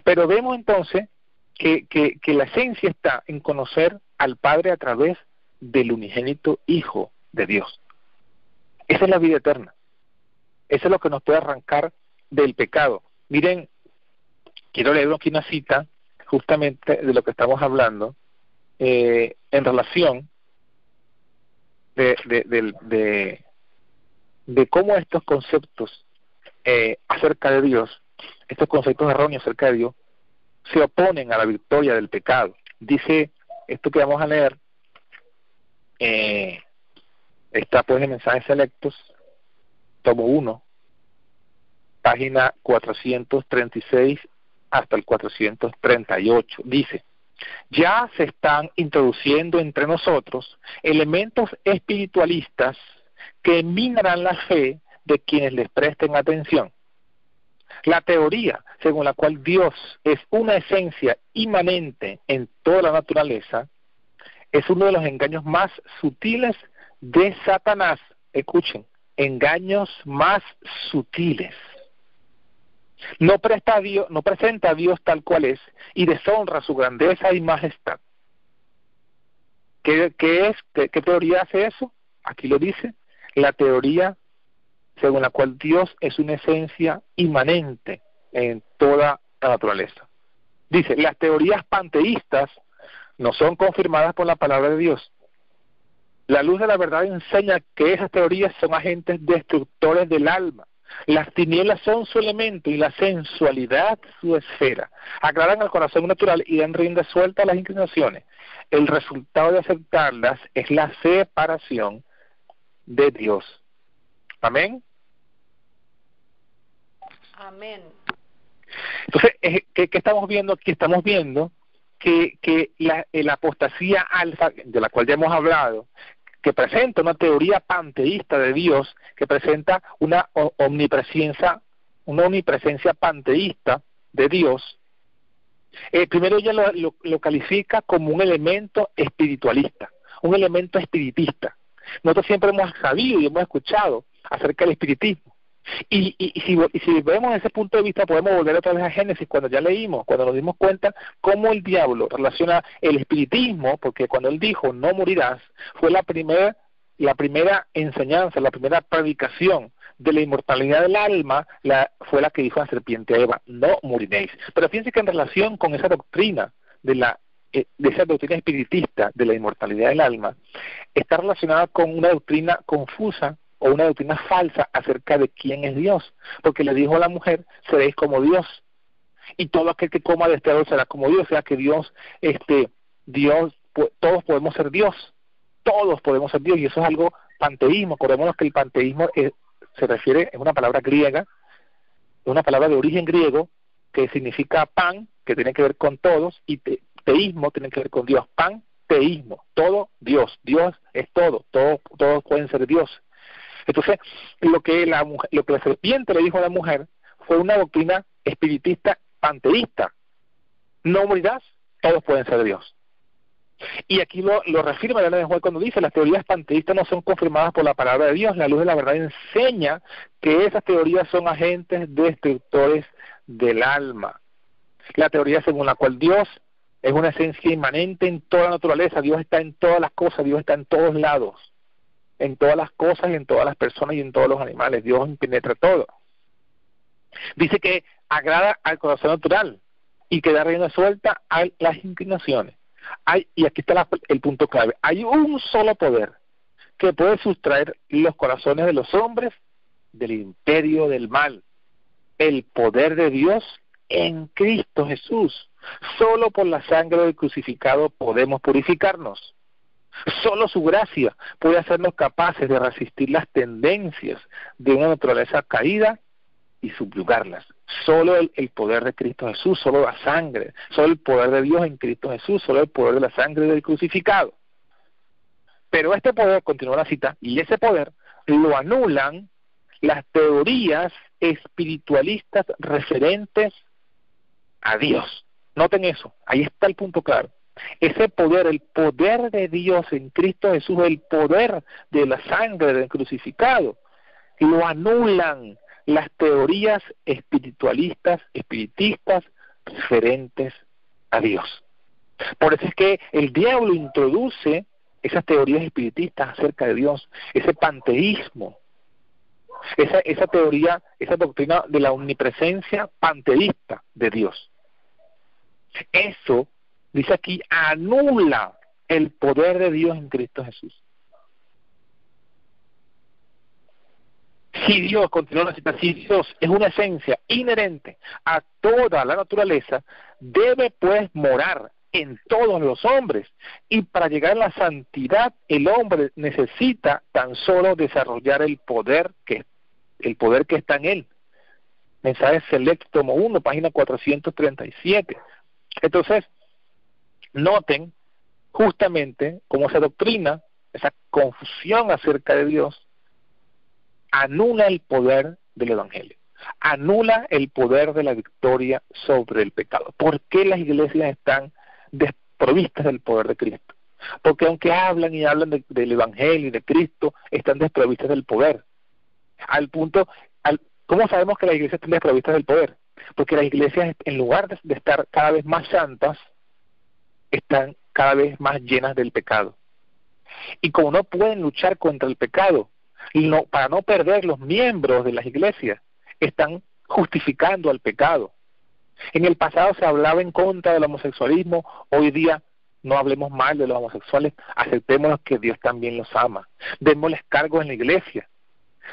Pero vemos entonces que la esencia está en conocer al Padre a través del unigénito Hijo de Dios. Esa es la vida eterna. Eso es lo que nos puede arrancar del pecado. Miren, quiero leer aquí una cita justamente de lo que estamos hablando, en relación de cómo estos conceptos acerca de Dios, estos conceptos erróneos acerca de Dios, se oponen a la victoria del pecado. Dice esto que vamos a leer, está pues en Mensajes Selectos, tomo 1, página 436 hasta el 438. Dice: ya se están introduciendo entre nosotros elementos espiritualistas que minarán la fe de quienes les presten atención. La teoría según la cual Dios es una esencia inmanente en toda la naturaleza es uno de los engaños más sutiles de Satanás. Escuchen, engaños más sutiles. No presenta a Dios tal cual es y deshonra su grandeza y majestad. ¿Qué teoría hace eso? Aquí lo dice: la teoría según la cual Dios es una esencia inmanente en toda la naturaleza. Dice: las teorías panteístas no son confirmadas por la palabra de Dios. La luz de la verdad enseña que esas teorías son agentes destructores del alma. Las tinieblas son su elemento y la sensualidad su esfera. Aclaran el corazón natural y dan rienda suelta a las inclinaciones. El resultado de aceptarlas es la separación de Dios. Amén. Amén. Entonces, ¿qué estamos viendo aquí? Estamos viendo que la apostasía alfa, de la cual ya hemos hablado, que presenta una teoría panteísta de Dios, que presenta una omnipresencia panteísta de Dios, primero ella lo califica como un elemento espiritualista, un elemento espiritista. Nosotros siempre hemos sabido y hemos escuchado acerca del espiritismo. Y si vemos ese punto de vista, podemos volver otra vez a Génesis, cuando ya leímos, cuando nos dimos cuenta cómo el diablo relaciona el espiritismo, porque cuando él dijo no morirás, fue la primera enseñanza, la primera predicación de la inmortalidad del alma, fue la que dijo la serpiente a Eva: no moriréis. Pero fíjense que en relación con esa doctrina de esa doctrina espiritista de la inmortalidad del alma, está relacionada con una doctrina confusa o una doctrina falsa acerca de quién es Dios, porque le dijo a la mujer: seréis como Dios, y todo aquel que coma de este árbol será como Dios. O sea que Dios, todos podemos ser Dios, y eso es algo panteísmo. Acordémonos que el panteísmo es una palabra griega, es una palabra de origen griego que significa pan, que tiene que ver con todos, y teísmo tiene que ver con Dios. Pan, teísmo, todo Dios. Dios es todo, todos pueden ser Dios. Entonces, lo que la serpiente le dijo a la mujer fue una doctrina espiritista panteísta. No morirás, todos pueden ser Dios. Y aquí lo reafirma la ley de Juan cuando dice: las teorías panteístas no son confirmadas por la palabra de Dios. La luz de la verdad enseña que esas teorías son agentes destructores del alma. La teoría según la cual Dios es una esencia inmanente en toda la naturaleza, Dios está en todas las cosas, Dios está en todos lados, en todas las cosas y en todas las personas y en todos los animales, Dios penetra todo. Dice que agrada al corazón natural y que da rienda suelta a las inclinaciones. Y aquí está el punto clave: hay un solo poder que puede sustraer los corazones de los hombres del imperio del mal, el poder de Dios en Cristo Jesús. Solo por la sangre del crucificado podemos purificarnos. Solo su gracia puede hacernos capaces de resistir las tendencias de una naturaleza caída y subyugarlas. Solo el poder de Cristo Jesús, solo la sangre, solo el poder de Dios en Cristo Jesús, solo el poder de la sangre del crucificado. Pero este poder, continúa la cita, y ese poder lo anulan las teorías espiritualistas referentes a Dios. Noten eso, ahí está el punto claro. Ese poder, el poder de Dios en Cristo Jesús, el poder de la sangre del crucificado, lo anulan las teorías espiritualistas, espiritistas referentes a Dios. Por eso es que el diablo introduce esas teorías espiritistas acerca de Dios, ese panteísmo, esa teoría, esa doctrina de la omnipresencia panteísta de Dios. Eso, dice aquí, anula el poder de Dios en Cristo Jesús. Si Dios, continúa la cita, si Dios es una esencia inherente a toda la naturaleza, debe pues morar en todos los hombres, y para llegar a la santidad el hombre necesita tan solo desarrollar el poder que está en él. Mensaje Select, tomo 1, página 437. Entonces, noten justamente cómo esa doctrina, esa confusión acerca de Dios, anula el poder del Evangelio, anula el poder de la victoria sobre el pecado. ¿Por qué las iglesias están desprovistas del poder de Cristo? Porque aunque hablan y hablan del Evangelio y de Cristo, están desprovistas del poder. ¿Cómo sabemos que las iglesias están desprovistas del poder? Porque las iglesias, en lugar de estar cada vez más santas, están cada vez más llenas del pecado. Y como no pueden luchar contra el pecado, para no perder los miembros de las iglesias, están justificando al pecado. En el pasado se hablaba en contra del homosexualismo, hoy día no hablemos mal de los homosexuales, aceptemos que Dios también los ama, démosles cargos en la iglesia,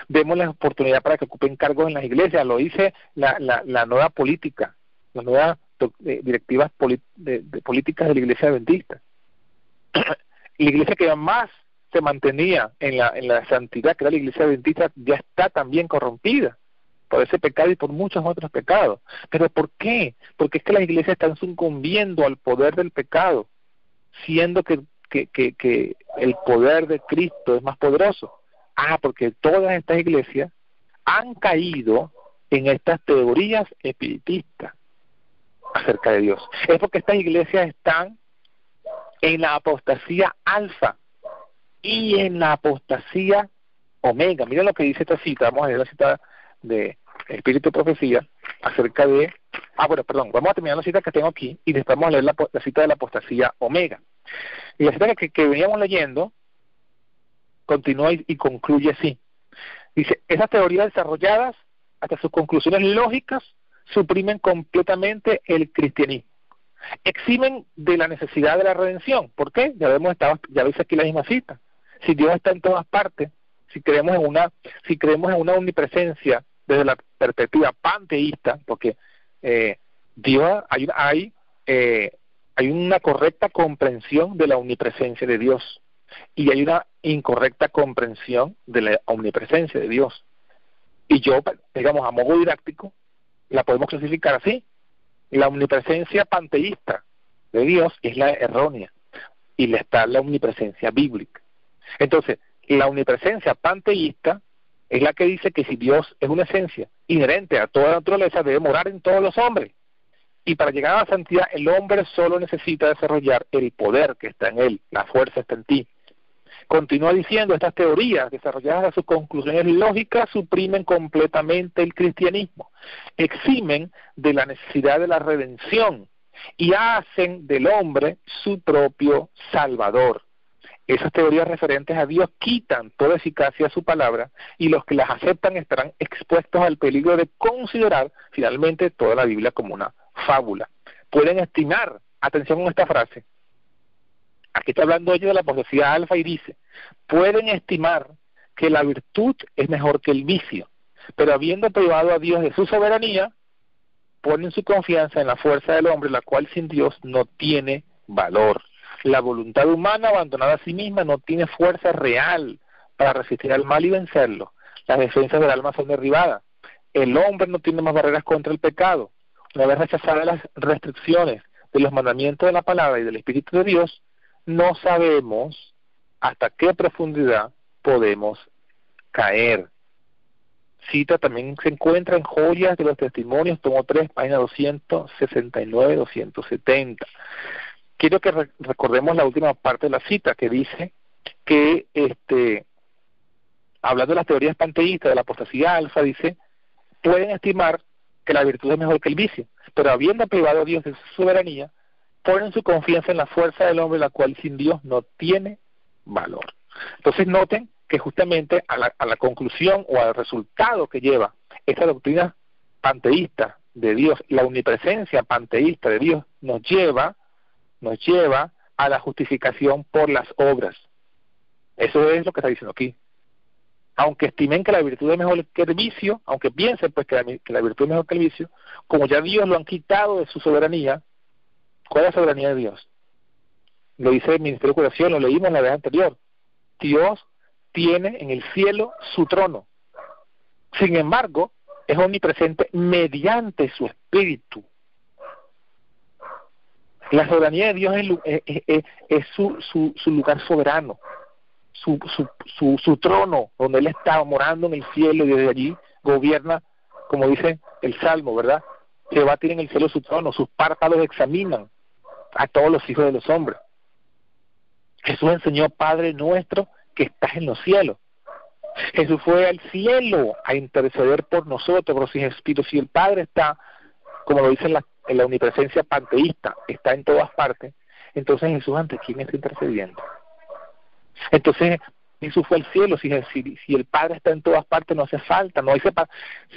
démosles oportunidad para que ocupen cargos en las iglesias. Lo dice la nueva política, las nuevas directivas políticas de la iglesia adventista. La iglesia que más se mantenía en la santidad, que era la iglesia adventista, ya está también corrompida por ese pecado y por muchos otros pecados. ¿Pero por qué? Porque es que las iglesias están sucumbiendo al poder del pecado, siendo que el poder de Cristo es más poderoso. Porque todas estas iglesias han caído en estas teorías espiritistas acerca de Dios. Es porque estas iglesias están en la apostasía alfa y en la apostasía omega. Miren lo que dice esta cita. Vamos a leer la cita de Espíritu y Profecía acerca de... vamos a terminar la cita que tengo aquí y después vamos a leer la cita de la apostasía omega. Y la cita que veníamos leyendo continúa y concluye así. Dice: esas teorías desarrolladas hasta sus conclusiones lógicas suprimen completamente el cristianismo, eximen de la necesidad de la redención. ¿Por qué? Ya veis aquí la misma cita. Si Dios está en todas partes, si creemos en una omnipresencia desde la perspectiva panteísta, porque Dios hay una correcta comprensión de la omnipresencia de Dios y hay una incorrecta comprensión de la omnipresencia de Dios. Y a modo didáctico, la podemos clasificar así: la omnipresencia panteísta de Dios es la errónea y está la omnipresencia bíblica. Entonces, la omnipresencia panteísta es la que dice que si Dios es una esencia inherente a toda la naturaleza, debe morar en todos los hombres. Y para llegar a la santidad, el hombre solo necesita desarrollar el poder que está en él, la fuerza está en ti. Continúa diciendo, estas teorías desarrolladas a sus conclusiones lógicas suprimen completamente el cristianismo, eximen de la necesidad de la redención y hacen del hombre su propio salvador. Esas teorías referentes a Dios quitan toda eficacia a su palabra y los que las aceptan estarán expuestos al peligro de considerar finalmente toda la Biblia como una fábula. Pueden estimar, atención con esta frase, aquí está hablando ellos de la apostasía alfa y dice, pueden estimar que la virtud es mejor que el vicio, pero habiendo privado a Dios de su soberanía, ponen su confianza en la fuerza del hombre, la cual sin Dios no tiene valor. La voluntad humana abandonada a sí misma no tiene fuerza real para resistir al mal y vencerlo. Las defensas del alma son derribadas. El hombre no tiene más barreras contra el pecado. Una vez rechazadas las restricciones de los mandamientos de la palabra y del Espíritu de Dios, no sabemos hasta qué profundidad podemos caer. Cita también se encuentra en Joyas de los Testimonios, tomo 3, página 269-270. Quiero que recordemos la última parte de la cita que dice que, hablando de las teorías panteístas de la apostasía alfa, dice, pueden estimar que la virtud es mejor que el vicio, pero habiendo privado a Dios de su soberanía, ponen su confianza en la fuerza del hombre, la cual sin Dios no tiene valor. Entonces noten que justamente a la conclusión o al resultado que lleva esta doctrina panteísta de Dios, la omnipresencia panteísta de Dios, nos lleva a la justificación por las obras. Eso es lo que está diciendo aquí. Aunque estimen que la virtud es mejor que el vicio, aunque piensen pues que la virtud es mejor que el vicio, como ya Dios lo han quitado de su soberanía, ¿cuál es la soberanía de Dios? Lo dice el Ministerio de Curación, lo leímos la vez anterior. Dios tiene en el cielo su trono. Sin embargo, es omnipresente mediante su espíritu. La soberanía de Dios es su lugar soberano, su trono, donde Él está morando en el cielo y desde allí gobierna, como dice el Salmo, ¿verdad? Jehová tiene en el cielo su trono, sus párpados examinan a todos los hijos de los hombres. Jesús enseñó, Padre nuestro que estás en los cielos. Jesús fue al cielo a interceder por nosotros, por sus espíritus. Si el Padre está, como lo dice en la omnipresencia panteísta, está en todas partes, entonces Jesús ante quién está intercediendo. Entonces Jesús fue al cielo. Si el Padre está en todas partes, no hace falta, no hay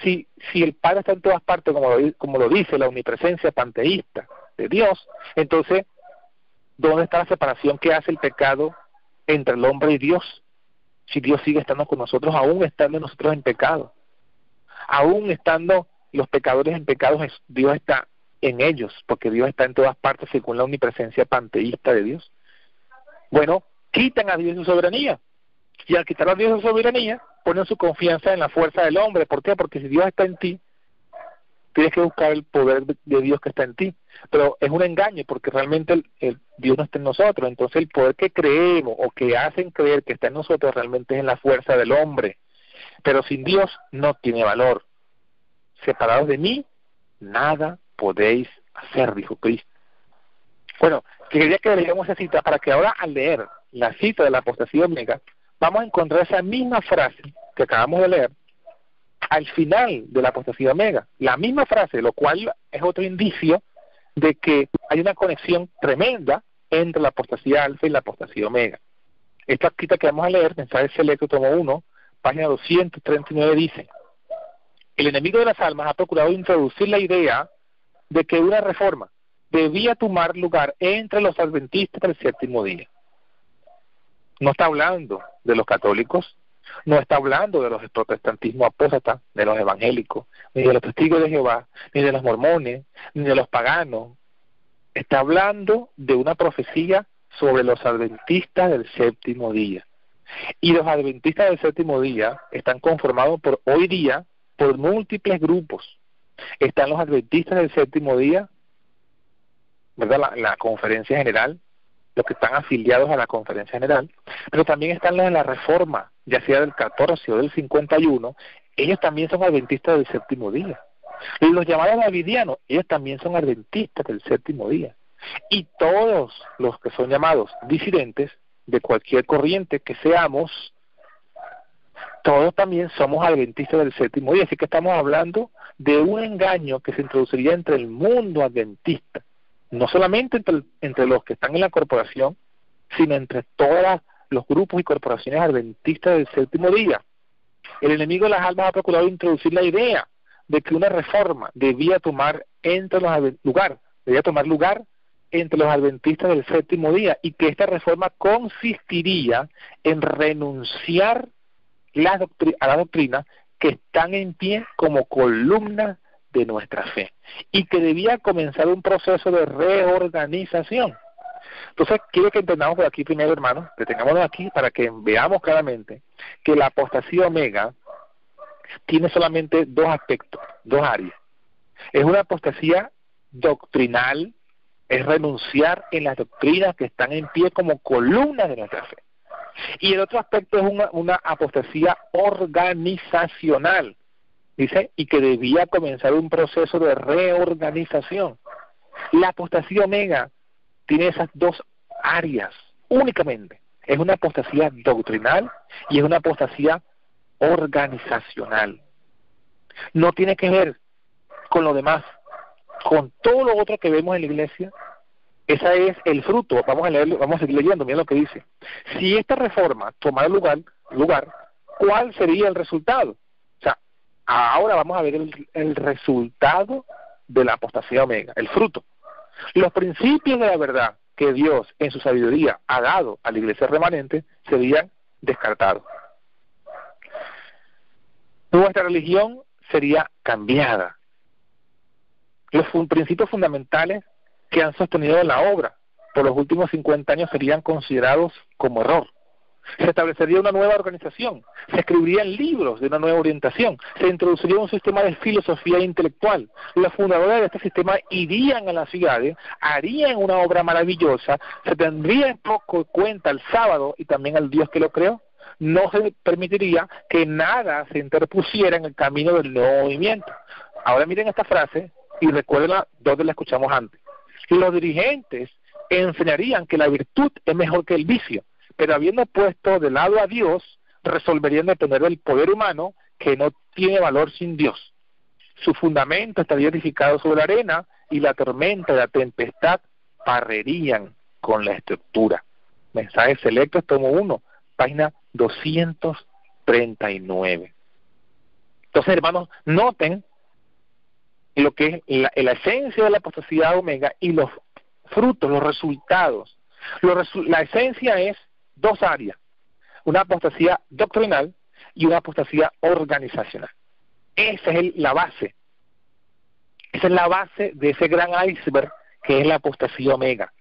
si el Padre está en todas partes, como lo dice la omnipresencia panteísta de Dios, entonces ¿dónde está la separación que hace el pecado entre el hombre y Dios? Si Dios sigue estando con nosotros, aún estando nosotros en pecado, aún estando los pecadores en pecados, Dios está en ellos, porque Dios está en todas partes según la omnipresencia panteísta de Dios. Bueno, quitan a Dios su soberanía, y al quitar a Dios su soberanía, ponen su confianza en la fuerza del hombre. ¿Por qué? Porque si Dios está en ti, tienes que buscar el poder de Dios que está en ti. Pero es un engaño, porque realmente el Dios no está en nosotros. Entonces el poder que creemos o que hacen creer que está en nosotros realmente es en la fuerza del hombre. Pero sin Dios no tiene valor. Separados de mí, nada podéis hacer, dijo Cristo. Bueno, quería que leamos esa cita para que ahora al leer la cita de la apostasía omega, vamos a encontrar esa misma frase que acabamos de leer al final de la apostasía omega. La misma frase, lo cual es otro indicio de que hay una conexión tremenda entre la apostasía alfa y la apostasía omega. Esta cita que vamos a leer, mensaje selecto, tomo 1, página 239, dice: el enemigo de las almas ha procurado introducir la idea de que una reforma debía tomar lugar entre los adventistas del séptimo día. No está hablando de los católicos, no está hablando de los protestantismos apóstatas, de los evangélicos, ni de los testigos de Jehová, ni de los mormones, ni de los paganos. Está hablando de una profecía sobre los adventistas del séptimo día. Y los adventistas del séptimo día están conformados hoy día por múltiples grupos. Están los adventistas del séptimo día, ¿verdad? La conferencia general, los que están afiliados a la conferencia general, pero también están los de la reforma, ya sea del 14 o del 51, ellos también son adventistas del séptimo día. Y los llamados davidianos, ellos también son adventistas del séptimo día. Y todos los que son llamados disidentes de cualquier corriente que seamos, todos también somos adventistas del séptimo día. Así que estamos hablando de un engaño que se introduciría entre el mundo adventista, no solamente entre los que están en la corporación, sino entre todos los grupos y corporaciones adventistas del séptimo día. El enemigo de las almas ha procurado introducir la idea de que una reforma debía tomar lugar entre los adventistas del séptimo día, y que esta reforma consistiría en renunciar a la doctrina que están en pie como columna de nuestra fe, y que debía comenzar un proceso de reorganización. Entonces, quiero que entendamos por aquí primero, hermanos, detengámonos aquí para que veamos claramente que la apostasía omega tiene solamente dos aspectos, dos áreas. Es una apostasía doctrinal, es renunciar en las doctrinas que están en pie como columnas de nuestra fe. Y el otro aspecto es una apostasía organizacional, dice, y que debía comenzar un proceso de reorganización. La apostasía omega tiene esas dos áreas únicamente. Es una apostasía doctrinal y es una apostasía organizacional. No tiene que ver con lo demás, con todo lo otro que vemos en la iglesia. Ese es el fruto. Vamos a seguir leyendo, mira lo que dice. Si esta reforma tomara lugar, ¿cuál sería el resultado? O sea, ahora vamos a ver el resultado de la apostasía omega, el fruto. Los principios de la verdad que Dios en su sabiduría ha dado a la iglesia remanente serían descartados. Nuestra religión sería cambiada. Los principios fundamentales que han sostenido la obra por los últimos 50 años serían considerados como error. Se establecería una nueva organización, se escribirían libros de una nueva orientación, se introduciría un sistema de filosofía intelectual. Los fundadores de este sistema irían a las ciudades, harían una obra maravillosa, se tendría en poco cuenta el sábado y también al Dios que lo creó. No se permitiría que nada se interpusiera en el camino del nuevo movimiento. Ahora miren esta frase y recuerden donde la escuchamos antes. Los dirigentes enseñarían que la virtud es mejor que el vicio, pero habiendo puesto de lado a Dios, resolverían depender del poder humano que no tiene valor sin Dios. Su fundamento estaría edificado sobre la arena y la tormenta y la tempestad barrerían con la estructura. Mensajes selectos, tomo 1, página 239. Entonces, hermanos, noten lo que es la esencia de la apostasía omega y los frutos, los resultados. La esencia es dos áreas, una apostasía doctrinal y una apostasía organizacional. Esa es la base. Esa es la base de ese gran iceberg que es la apostasía omega.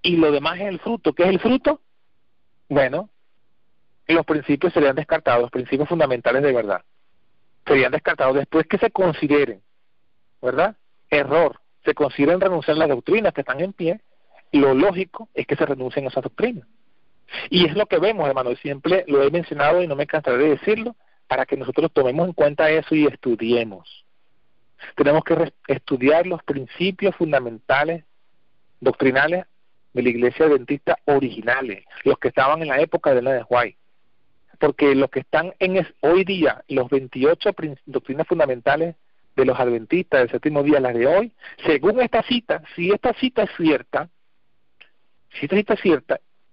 Y lo demás es el fruto. ¿Qué es el fruto? Bueno, los principios serían descartados, los principios fundamentales de verdad serían descartados después que se consideren, ¿verdad? Error, se consideren renunciar a las doctrinas que están en pie. Lo lógico es que se renuncien a esas doctrinas. Y es lo que vemos, hermano, siempre lo he mencionado y no me cansaré de decirlo, para que nosotros tomemos en cuenta eso y estudiemos. Tenemos que estudiar los principios fundamentales, doctrinales de la iglesia adventista originales, los que estaban en la época de Ellen G. White. Porque los que están hoy día, los 28 doctrinas fundamentales de los adventistas del séptimo día, las de hoy, según esta cita, si esta cita es cierta,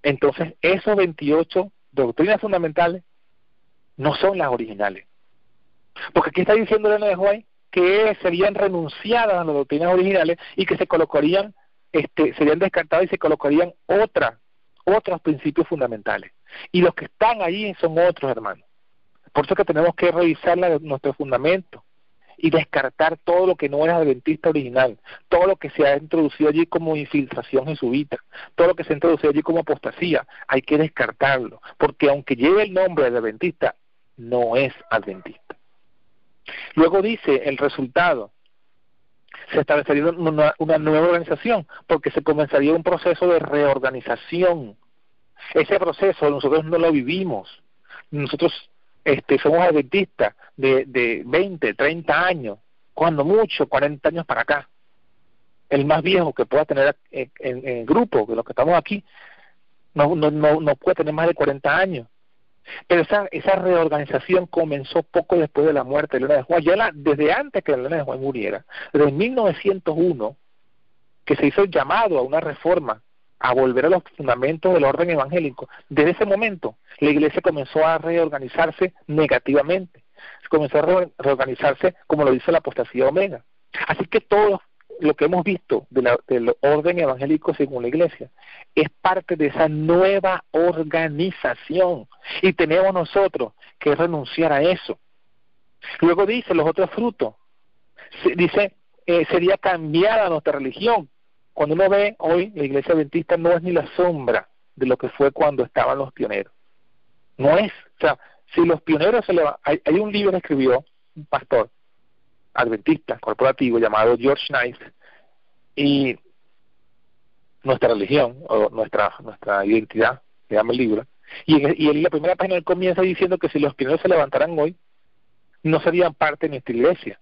entonces esos 28 doctrinas fundamentales no son las originales. Porque aquí está diciendo Ellen G. White que serían renunciadas a las doctrinas originales y que se colocarían, serían descartadas y se colocarían otros principios fundamentales. Y los que están allí son otros, hermanos. Por eso que tenemos que revisar nuestro fundamento y descartar todo lo que no es adventista original, todo lo que se ha introducido allí como infiltración jesuita, todo lo que se ha introducido allí como apostasía, hay que descartarlo, porque aunque lleve el nombre de adventista, no es adventista. Luego dice el resultado, se establecería una nueva organización, porque se comenzaría un proceso de reorganización Ese proceso nosotros no lo vivimos. Nosotros somos adventistas de 20, 30 años, cuando mucho, 40 años para acá. El más viejo que pueda tener en el grupo, de los que estamos aquí, no puede tener más de 40 años. Pero esa reorganización comenzó poco después de la muerte de Elena de White, desde antes que Elena de White muriera, desde 1901, que se hizo el llamado a una reforma, a volver a los fundamentos del orden evangélico. Desde ese momento, la Iglesia comenzó a reorganizarse negativamente, comenzó a reorganizarse como lo dice la apostasía Omega. Así que todo lo que hemos visto del orden evangélico según la Iglesia es parte de esa nueva organización, y tenemos nosotros que renunciar a eso. Luego dice los otros frutos, dice sería cambiada nuestra religión. Cuando uno ve hoy, la Iglesia Adventista no es ni la sombra de lo que fue cuando estaban los pioneros. No es, o sea, si los pioneros hay un libro que escribió un pastor adventista corporativo llamado George Knight, y nuestra religión o nuestra identidad, se llama el libro, y en la primera página él comienza diciendo que si los pioneros se levantaran hoy, no serían parte de nuestra iglesia.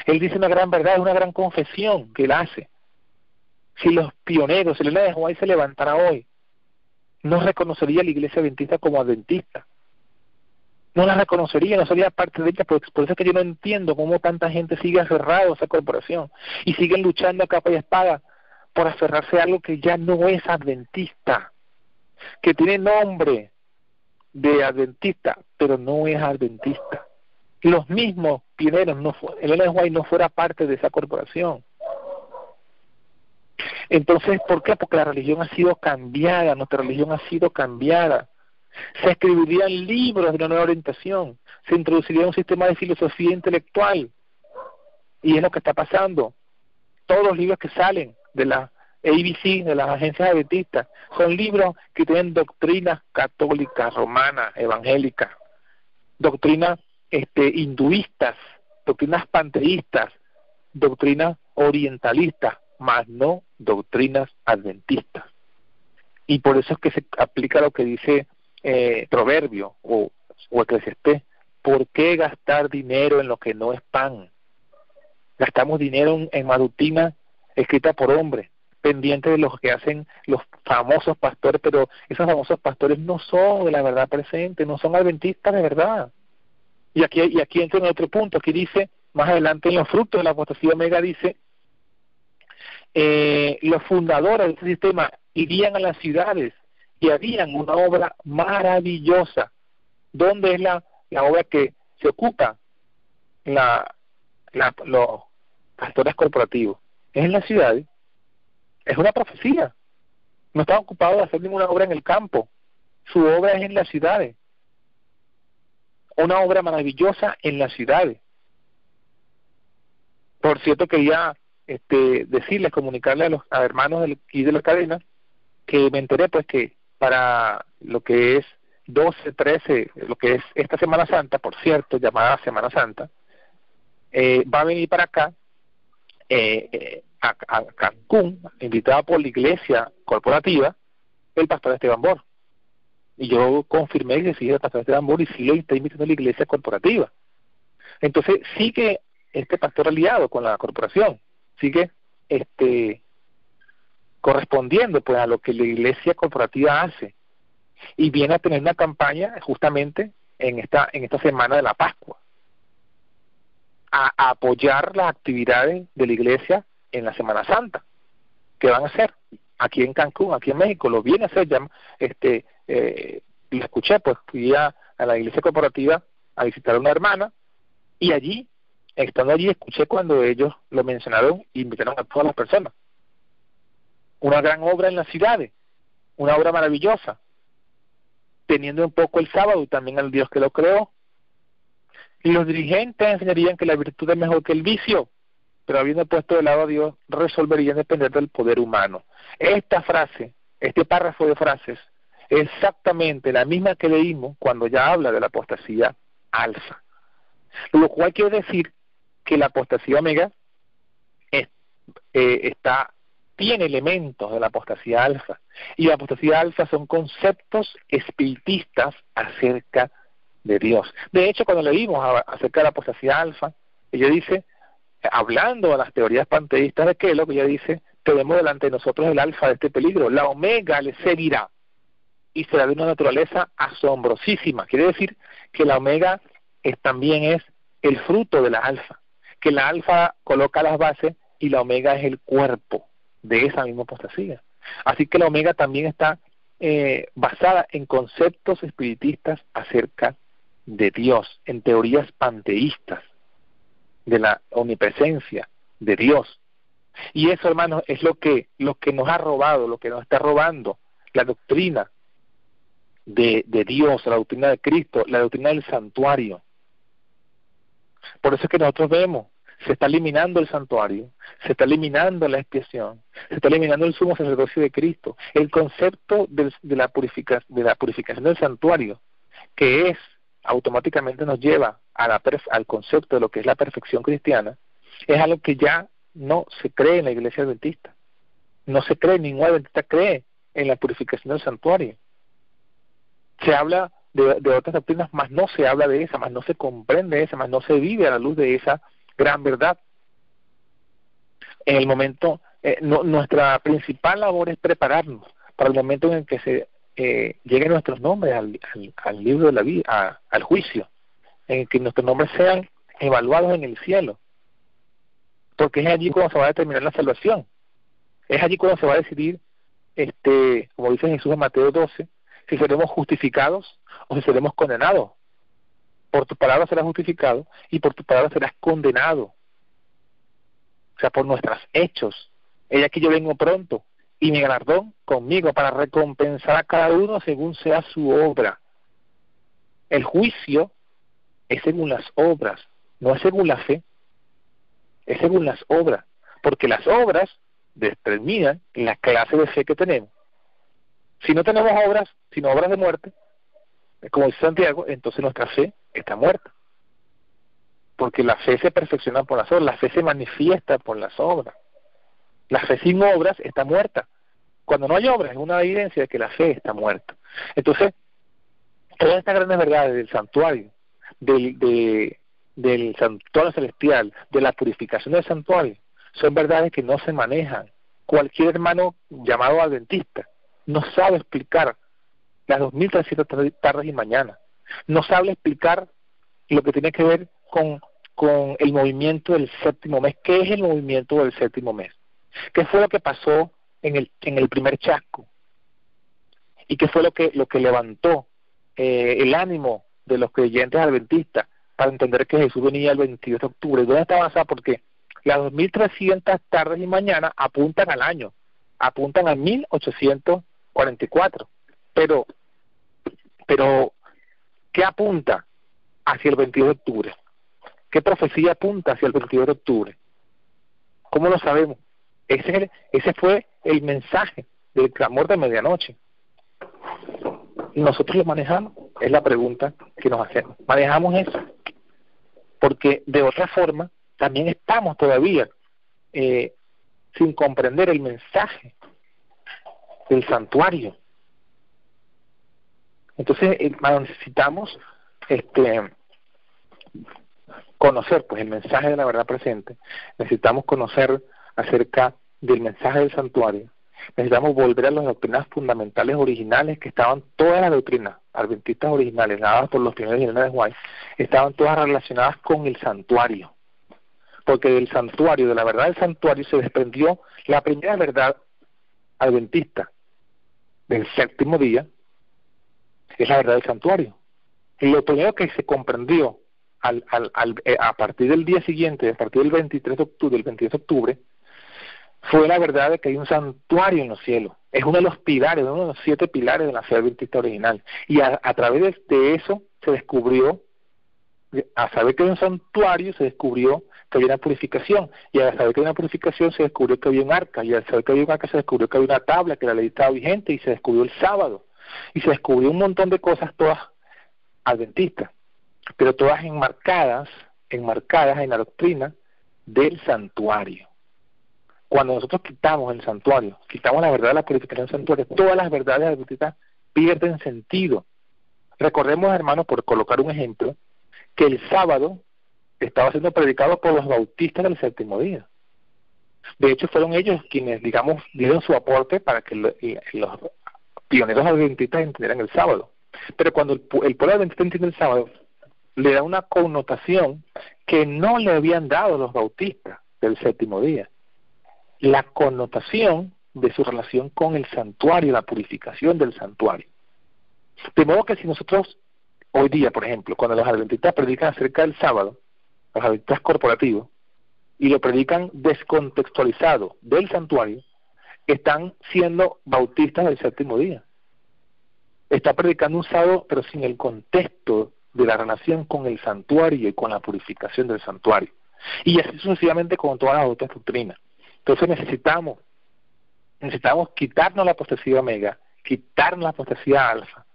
Él dice una gran verdad, una gran confesión que él hace. Si los pioneros, si Elena de White se levantara hoy, no reconocería a la Iglesia Adventista como adventista. No la reconocería, no sería parte de ella. Por eso es que yo no entiendo cómo tanta gente sigue aferrada a esa corporación y siguen luchando a capa y espada por aferrarse a algo que ya no es adventista, que tiene nombre de adventista, pero no es adventista. Los mismos pioneros, Elena de White no fuera parte de esa corporación. Entonces, ¿por qué? Porque la religión ha sido cambiada, nuestra religión ha sido cambiada. Se escribirían libros de una nueva orientación, se introduciría un sistema de filosofía intelectual, y es lo que está pasando. Todos los libros que salen de la ABC, de las agencias adventistas, son libros que tienen doctrinas católicas, romanas, evangélicas, doctrinas hinduistas, doctrinas panteístas, doctrinas orientalistas, más no doctrinas adventistas. Y por eso es que se aplica lo que dice Proverbio o Eclesiastés: ¿por qué gastar dinero en lo que no es pan? Gastamos dinero en doctrina escrita por hombres, pendientes de los que hacen los famosos pastores, pero esos famosos pastores no son de la verdad presente, no son adventistas de verdad. Y aquí entra en otro punto. Aquí dice, más adelante en los frutos de la apostasía Omega, dice los fundadores de este sistema irían a las ciudades y harían una obra maravillosa. ¿Dónde es la obra que se ocupa los pastores corporativos? Es en las ciudades. Es una profecía. No están ocupados de hacer ninguna obra en el campo. Su obra es en las ciudades. Una obra maravillosa en las ciudades. Por cierto, quería decirles, comunicarles a hermanos de la cadena, que me enteré pues que para lo que es 12, 13, lo que es esta Semana Santa, por cierto, llamada Semana Santa, va a venir para acá a Cancún, invitado por la iglesia corporativa, el pastor Esteban Bor. Y yo confirmé que sí, el pastor Esteban Bor, y sí lo está invitando a la iglesia corporativa. Entonces sigue este pastor aliado con la corporación, sigue correspondiendo pues a lo que la iglesia corporativa hace, y viene a tener una campaña justamente en esta semana de la Pascua, a apoyar las actividades de la iglesia en la Semana Santa, que van a hacer aquí en Cancún, aquí en México. Lo viene a hacer ya, lo escuché, pues fui a la iglesia corporativa a visitar a una hermana, y allí, estando allí, escuché cuando ellos lo mencionaron e invitaron a todas las personas. Una gran obra en las ciudades, una obra maravillosa, teniendo un poco el sábado y también al Dios que lo creó. Y los dirigentes enseñarían que la virtud es mejor que el vicio, pero habiendo puesto de lado a Dios, resolverían depender del poder humano. Esta frase, este párrafo de frases, es exactamente la misma que leímos cuando ya habla de la apostasía alfa. Lo cual quiere decir que la apostasía omega está tiene elementos de la apostasía alfa. Y la apostasía alfa son conceptos espiritistas acerca de Dios. De hecho, cuando leímos acerca de la apostasía alfa, ella dice, hablando de las teorías panteístas de Kellogg, ella dice, tenemos delante de nosotros el alfa de este peligro, la omega le seguirá y será de una naturaleza asombrosísima. Quiere decir que la omega también es el fruto de la alfa, que la alfa coloca las bases y la omega es el cuerpo de esa misma apostasía. Así que la omega también está basada en conceptos espiritistas acerca de Dios, en teorías panteístas de la omnipresencia de Dios. Y eso, hermanos, es lo que nos ha robado, lo que nos está robando la doctrina de Dios, la doctrina de Cristo, la doctrina del santuario. Por eso es que nosotros vemos, se está eliminando el santuario, se está eliminando la expiación, se está eliminando el sumo sacerdocio de Cristo. El concepto de la purificación del santuario, que es automáticamente nos lleva a al concepto de lo que es la perfección cristiana, es algo que ya no se cree en la iglesia adventista. No se cree, ningún adventista cree en la purificación del santuario. Se habla de otras doctrinas, más no se habla de esa, más no se comprende esa, más no se vive a la luz de esa gran verdad. En el momento, nuestra principal labor es prepararnos para el momento en el que se lleguen nuestros nombres al libro de la vida, al juicio, en el que nuestros nombres sean evaluados en el cielo, porque es allí cuando se va a determinar la salvación, es allí cuando se va a decidir, como dice Jesús en Mateo 12, si seremos justificados o si seremos condenados. Por tu palabra serás justificado y por tu palabra serás condenado, o sea, por nuestros hechos. He aquí yo vengo pronto, y mi galardón conmigo para recompensar a cada uno según sea su obra. El juicio es según las obras, no es según la fe, es según las obras, porque las obras determinan la clase de fe que tenemos. Si no tenemos obras, sino obras de muerte, como dice Santiago, entonces nuestra fe está muerta, porque la fe se perfecciona por las obras, la fe se manifiesta por las obras. La fe sin obras está muerta. Cuando no hay obras es una evidencia de que la fe está muerta. Entonces, todas estas grandes verdades del santuario, del santuario celestial, de la purificación del santuario, son verdades que no se manejan. Cualquier hermano llamado adventista no sabe explicar las 2300 tardes y mañanas, no sabe explicar lo que tiene que ver con el movimiento del séptimo mes. ¿Qué es el movimiento del séptimo mes? ¿Qué fue lo que pasó en el primer chasco? ¿Y qué fue lo que levantó el ánimo de los creyentes adventistas para entender que Jesús venía el 22 de octubre? ¿Dónde está avanzada? Porque las 2300 tardes y mañanas apuntan al año, apuntan a 1844. Pero, ¿qué apunta hacia el 22 de octubre? ¿Qué profecía apunta hacia el 22 de octubre? ¿Cómo lo sabemos? Ese fue el mensaje del clamor de medianoche. ¿Nosotros lo manejamos? Es la pregunta que nos hacemos. ¿Manejamos eso? Porque de otra forma también estamos todavía sin comprender el mensaje del santuario. Entonces, necesitamos conocer pues el mensaje de la verdad presente. Necesitamos conocer acerca del mensaje del santuario. Necesitamos volver a las doctrinas fundamentales originales, que estaban todas las doctrinas adventistas originales dadas por los primeros Elena de White, estaban todas relacionadas con el santuario, porque del santuario, de la verdad del santuario, se desprendió la primera verdad adventista del séptimo día, es la verdad del santuario. Y lo primero que se comprendió a partir del día siguiente, a partir del 23 de octubre, del 22 de octubre, fue la verdad de que hay un santuario en los cielos. Es uno de los pilares, uno de los 7 pilares de la fe adventista original. Y a través de eso se descubrió, a saber que hay un santuario, se descubrió que había una purificación. Y a saber que hay una purificación, se descubrió que había un arca. Y al saber que había un arca, se descubrió que había una tabla, que la ley estaba vigente, y se descubrió el sábado. Y se descubrió un montón de cosas, todas adventistas, pero todas enmarcadas en la doctrina del santuario. cuando nosotros quitamos el santuario, quitamos la verdad de la purificación del santuario, todas las verdades adventistas pierden sentido. Recordemos, hermanos, por colocar un ejemplo, que el sábado estaba siendo predicado por los bautistas del séptimo día. De hecho, fueron ellos quienes, digamos, dieron su aporte para que los pioneros adventistas entendieran el sábado. Pero cuando el pueblo adventista entiende el sábado, le da una connotación que no le habían dado los bautistas del séptimo día. La connotación de su relación con el santuario, la purificación del santuario. De modo que si nosotros, hoy día, por ejemplo, cuando los adventistas predican acerca del sábado, los adventistas corporativos, y lo predican descontextualizado del santuario, están siendo bautistas del séptimo día. Está predicando un sábado, pero sin el contexto de la relación con el santuario y con la purificación del santuario. Y así sucesivamente con todas las otras doctrinas. Entonces necesitamos quitarnos la apostasía omega, quitarnos la apostasía alfa,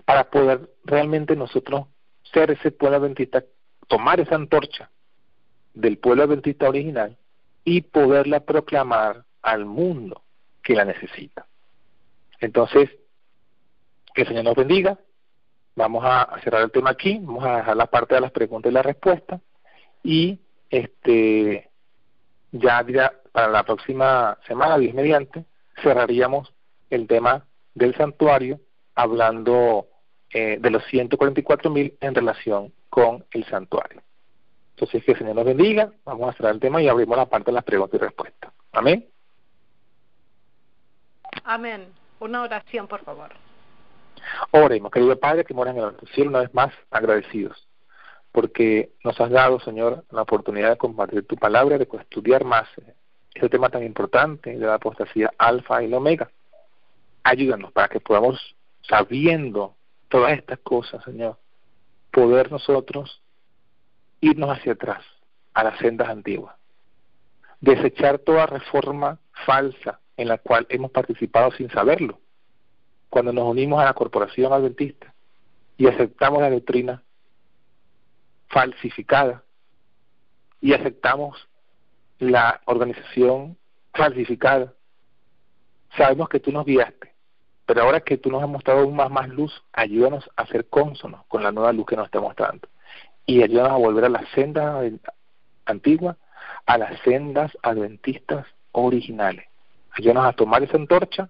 para poder realmente nosotros ser ese pueblo adventista, tomar esa antorcha del pueblo adventista original y poderla proclamar al mundo que la necesita. Entonces, que el Señor nos bendiga. Vamos a cerrar el tema aquí, vamos a dejar la parte de las preguntas y las respuestas, y ya para la próxima semana, Dios mediante, cerraríamos el tema del santuario, hablando de los 144,000 en relación con el santuario. Entonces, que el Señor nos bendiga, vamos a cerrar el tema y abrimos la parte de las preguntas y respuestas. Amén. Amén. Una oración, por favor. Oremos, querido Padre, que moras en el cielo, una vez más agradecidos, porque nos has dado, Señor, la oportunidad de compartir tu palabra, de estudiar más este tema tan importante de la apostasía alfa y la omega. Ayúdanos para que podamos, sabiendo todas estas cosas, Señor, poder nosotros irnos hacia atrás, a las sendas antiguas, desechar toda reforma falsa en la cual hemos participado sin saberlo, cuando nos unimos a la corporación adventista y aceptamos la doctrina falsificada y aceptamos la organización falsificada. Sabemos que tú nos guiaste, pero ahora que tú nos has mostrado aún más luz, ayúdanos a ser cónsonos con la nueva luz que nos está mostrando y ayúdanos a volver a las sendas antiguas, a las sendas adventistas originales. Ayúdanos a tomar esa antorcha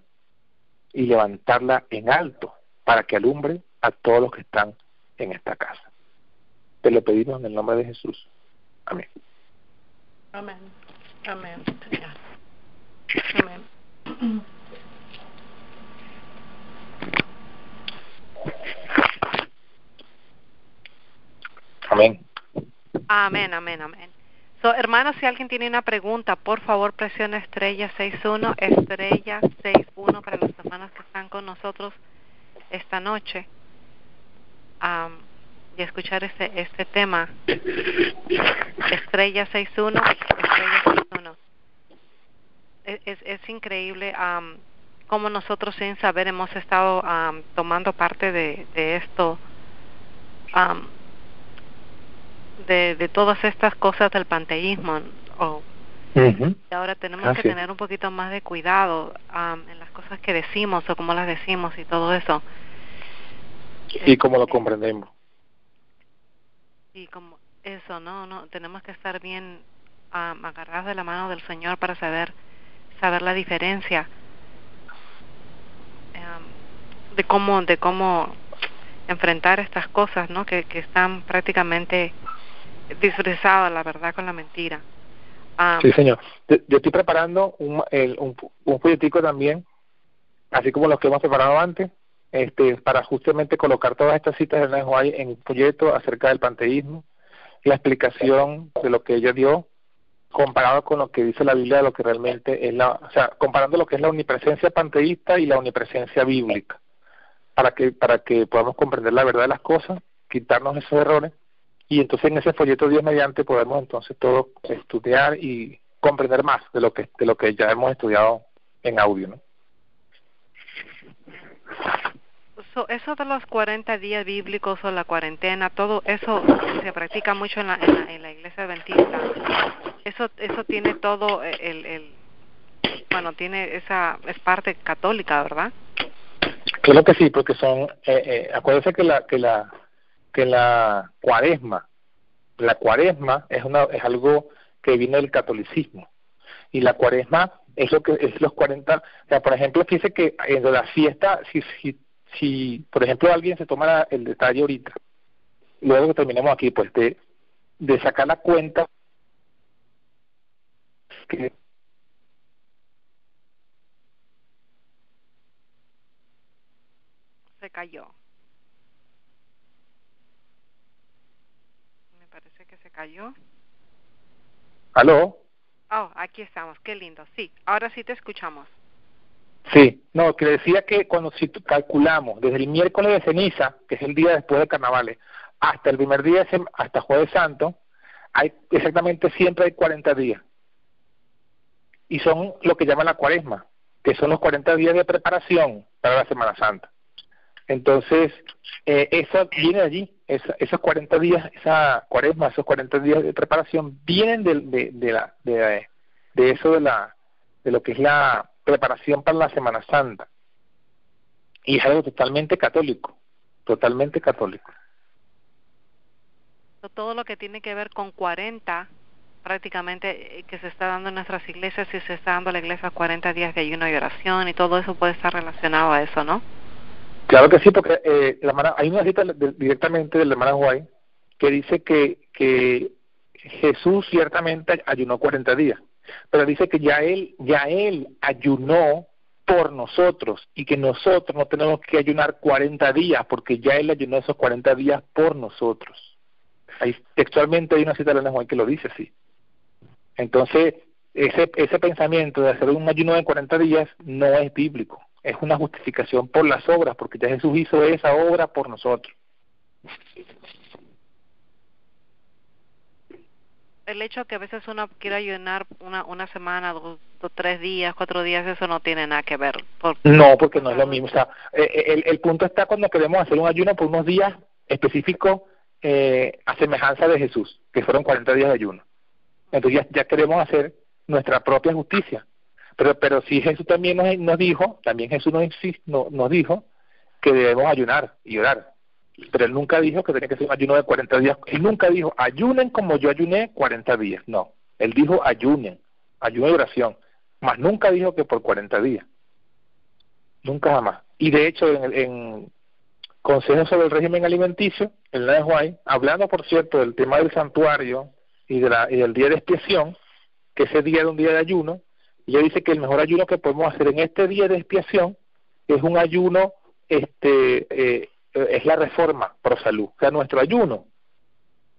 y levantarla en alto para que alumbre a todos los que están en esta casa. Te lo pedimos en el nombre de Jesús. Amén. Amén. Amén, Señor. Amén. Amén. Amén, amén, amén. Hermanos, si alguien tiene una pregunta, por favor presione estrella 61, estrella 61 para los hermanos que están con nosotros esta noche y escuchar este tema. Estrella 61, estrella 61. Es increíble cómo nosotros sin saber hemos estado tomando parte de esto. De todas estas cosas del panteísmo, y ahora tenemos que tener un poquito más de cuidado en las cosas que decimos o cómo las decimos y todo eso. Y cómo lo comprendemos. Y como eso, no tenemos que estar bien agarrados de la mano del Señor para saber la diferencia de cómo enfrentar estas cosas, ¿no? Que están prácticamente disfrazada la verdad con la mentira. Sí, señor. Yo estoy preparando un folletico también, así como los que hemos preparado antes, para justamente colocar todas estas citas de Ellen White en un folleto acerca del panteísmo, la explicación de lo que ella dio, comparado con lo que dice la Biblia, de lo que realmente es comparando lo que es la omnipresencia panteísta y la omnipresencia bíblica, para que podamos comprender la verdad de las cosas, quitarnos esos errores. Y entonces en ese folleto Dios mediante podemos entonces todos estudiar y comprender más de lo que ya hemos estudiado en audio, ¿no? Eso de los 40 días bíblicos o la cuarentena, todo eso se practica mucho en la iglesia adventista. Eso tiene todo Cuaresma tiene es parte católica, ¿verdad? Claro que sí, porque acuérdense que la Cuaresma es algo que viene del catolicismo, y la Cuaresma es los 40, o sea, por ejemplo, fíjese que en la fiesta, si por ejemplo alguien se toma el detalle ahorita, luego que terminemos aquí, pues de sacar la cuenta que Se cayó. Me parece que se cayó. ¿Aló? Oh, aquí estamos, qué lindo. Sí, ahora sí te escuchamos. Sí, no, que decía que si calculamos desde el miércoles de ceniza, que es el día después de carnavales, hasta el primer día, hasta Jueves Santo, siempre hay 40 días. Y son lo que llaman la Cuaresma, que son los 40 días de preparación para la Semana Santa. Entonces, eso viene de allí, esos 40 días, esa Cuaresma, esos 40 días de preparación vienen de eso de lo que es la preparación para la Semana Santa. Y es algo totalmente católico, totalmente católico. Todo lo que tiene que ver con 40, prácticamente que se está dando en nuestras iglesias, y se está dando a la iglesia 40 días de ayuno y oración, y todo eso puede estar relacionado a eso, ¿no? Claro que sí, porque hay una cita directamente de la hermana White que dice que Jesús ciertamente ayunó 40 días, pero dice que ya él ayunó por nosotros, y que nosotros no tenemos que ayunar 40 días, porque ya él ayunó esos 40 días por nosotros. Textualmente hay una cita de la hermana White que lo dice así. Entonces, ese pensamiento de hacer un ayuno de 40 días no es bíblico. Es una justificación por las obras, porque ya Jesús hizo esa obra por nosotros. El hecho que a veces uno quiere ayunar una semana, 2, 3 días, 4 días, eso no tiene nada que ver. No, porque no es lo mismo. O sea, el punto está cuando queremos hacer un ayuno por unos días específicos, a semejanza de Jesús, que fueron 40 días de ayuno. Entonces ya queremos hacer nuestra propia justicia. Pero sí, Jesús también nos dijo, nos dijo que debemos ayunar y orar. Pero él nunca dijo que tenía que ser un ayuno de 40 días. Él nunca dijo, ayunen como yo ayuné 40 días. No, él dijo ayuno y oración. Mas nunca dijo que por 40 días. Nunca jamás. Y de hecho, en Consejos sobre el régimen alimenticio, el Ellen White, hablando, por cierto, del tema del santuario y del día de expiación, que ese día era un día de ayuno, y ella dice que el mejor ayuno que podemos hacer en este día de expiación es un ayuno, es la reforma pro salud. O sea, nuestro ayuno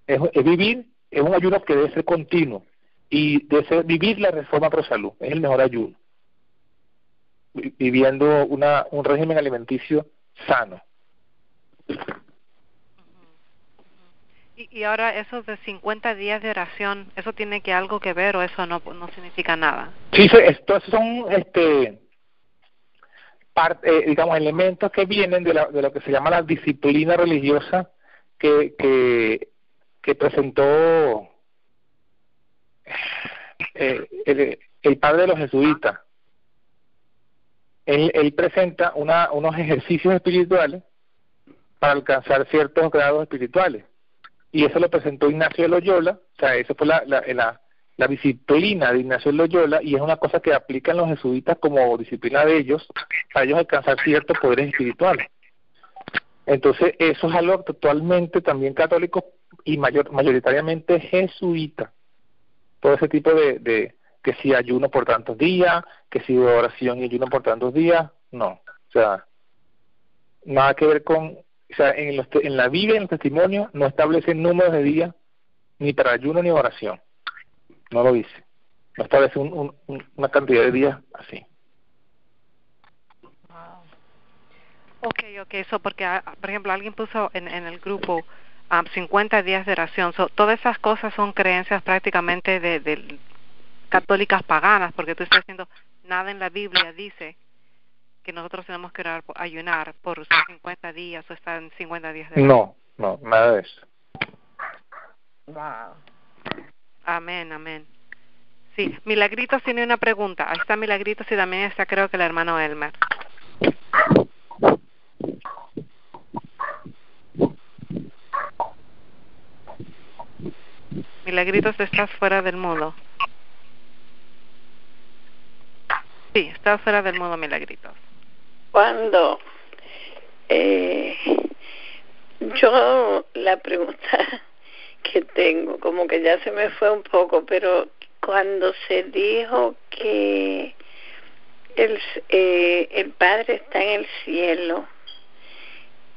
es un ayuno que debe ser continuo, y debe ser vivir la reforma pro salud. Es el mejor ayuno, viviendo un régimen alimenticio sano. Y ahora esos de 50 días de oración, ¿eso tiene algo que ver, o eso no significa nada? Sí, estos son digamos, elementos que vienen de lo que se llama la disciplina religiosa que presentó el padre de los jesuitas. Él presenta unos ejercicios espirituales para alcanzar ciertos grados espirituales, y eso lo presentó Ignacio de Loyola. O sea, eso fue la disciplina de Ignacio de Loyola, y es una cosa que aplican los jesuitas como disciplina de ellos, para ellos alcanzar ciertos poderes espirituales. Entonces, eso es algo totalmente también católico y mayoritariamente jesuita. Todo ese tipo de que si ayuno por tantos días, que si oración y ayuno por tantos días, no. O sea, nada que ver con... O sea, en la Biblia, en el testimonio, no establece números de días, ni para ayuno ni oración. No lo dice. No establece una cantidad de días así. Ok, eso porque, por ejemplo, alguien puso en el grupo 50 días de oración. Todas esas cosas son creencias prácticamente de católicas paganas, porque tú estás diciendo, nada en la Biblia dice que nosotros tenemos que ayunar por 50 días o estar en 50 días de oración. No, nada de eso. Wow. Amén. Sí, Milagritos tiene una pregunta. Ahí está Milagritos y también está creo que el hermano Elmer. Milagritos, estás fuera del mudo. Sí, estás fuera del mudo, Milagritos. Cuando yo la pregunta que tengo, como que ya se me fue un poco, pero cuando se dijo que el Padre está en el cielo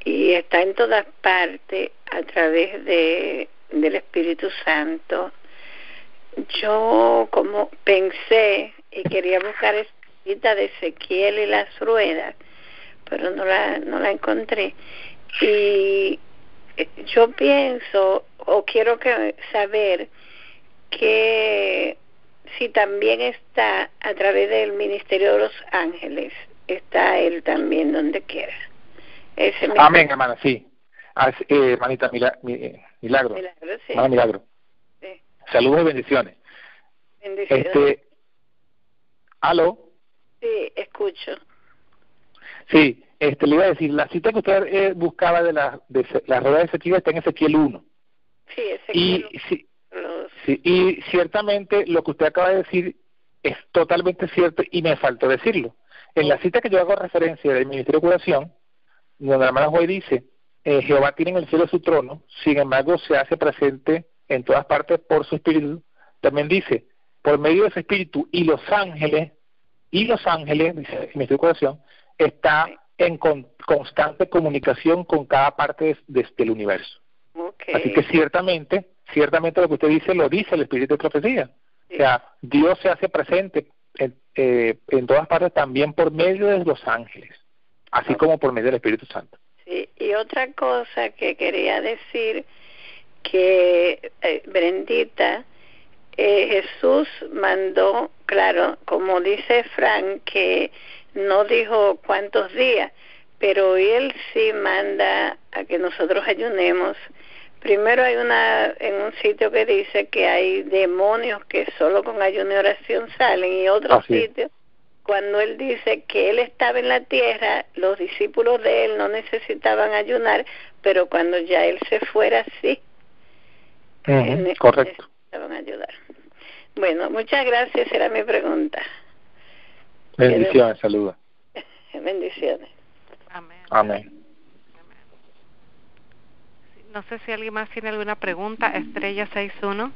y está en todas partes a través del Espíritu Santo, yo como pensé y quería buscar esa cita de Ezequiel y las ruedas, pero no la encontré. Y yo pienso o quiero saber que si también está a través del ministerio de los ángeles, está él también donde quiera. Amén, hermana, sí. Hermanita Milagro. Milagro, sí. Hermana Milagro. Sí. Saludos y bendiciones. Bendiciones. ¿Aló? Sí, escucho. Sí, le iba a decir, la cita que usted buscaba de la rueda de Ezequiel está en Ezequiel 1. Sí, Ezequiel. Y ciertamente lo que usted acaba de decir es totalmente cierto y me faltó decirlo. En la cita que yo hago referencia del Ministerio de Curación, donde la hermana Joy dice, Jehová tiene en el cielo su trono, sin embargo se hace presente en todas partes por su espíritu, también dice, por medio de su espíritu y los ángeles, dice el Ministerio de Curación, está en constante comunicación con cada parte del universo. Okay. Así que ciertamente lo que usted dice lo dice el Espíritu de Profecía. Sí. O sea, Dios se hace presente en todas partes también por medio de los ángeles, así como por medio del Espíritu Santo. Sí, y otra cosa que quería decir, que Brendita, Jesús mandó, claro, como dice Frank, que no dijo cuántos días, pero él sí manda a que nosotros ayunemos. Primero hay en un sitio que dice que hay demonios que solo con ayuno y oración salen, y otro sitio cuando él dice que él estaba en la tierra, los discípulos de él no necesitaban ayunar, pero cuando ya él se fuera, sí. Correcto. Necesitaban ayudar. Bueno, muchas gracias, era mi pregunta. Bendiciones, saludos. Bendiciones. Amén. Amén. No sé si alguien más tiene alguna pregunta. Estrella 61.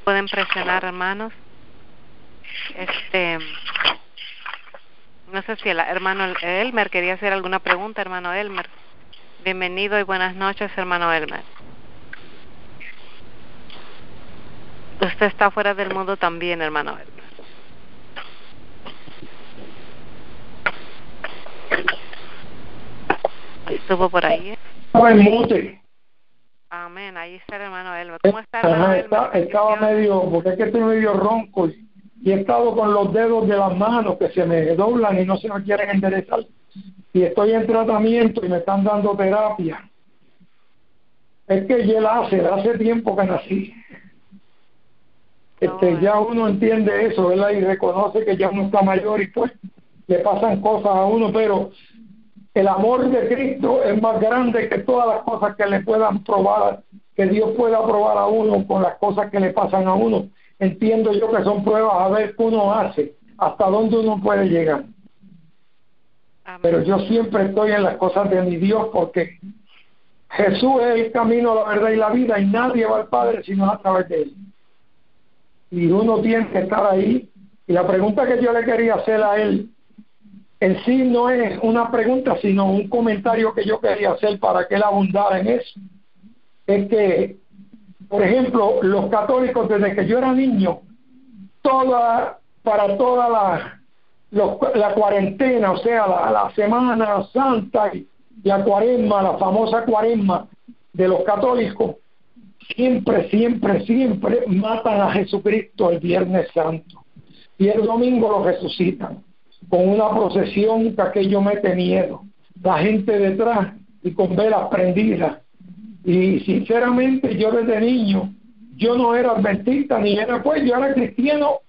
Pueden presionar, hermanos. No sé si el hermano Elmer quería hacer alguna pregunta. Hermano Elmer, bienvenido y buenas noches, hermano Elmer. Usted está fuera del mundo también, hermano Elmer. Estuvo por ahí. Amén, ahí está el hermano Elmer. ¿Cómo está, hermano Elmer? Estaba medio, porque es que estoy medio ronco y he estado con los dedos de las manos que se me doblan y no se me quieren enderezar. Y estoy en tratamiento y me están dando terapia. Es que ya hace tiempo que nací. Ya uno entiende eso, ¿verdad? Y reconoce que ya uno está mayor y pues le pasan cosas a uno, pero el amor de Cristo es más grande que todas las cosas que le puedan probar, que Dios pueda probar a uno con las cosas que le pasan a uno. Entiendo yo que son pruebas a ver qué uno hace, hasta dónde uno puede llegar. Amén. Pero yo siempre estoy en las cosas de mi Dios, porque Jesús es el camino, la verdad y la vida, y nadie va al Padre sino a través de Él. Y uno tiene que estar ahí. Y la pregunta que yo le quería hacer a él, en sí no es una pregunta, sino un comentario que yo quería hacer para que él abundara en eso. Es que, por ejemplo, los católicos, desde que yo era niño, para toda la cuarentena, o sea, la Semana Santa y la Cuaresma, la famosa Cuaresma de los católicos, siempre matan a Jesucristo el Viernes Santo. Y el domingo lo resucitan con una procesión que aquello mete miedo. La gente detrás y con velas prendidas. Y sinceramente yo desde niño yo no era adventista ni era, pues yo era cristiano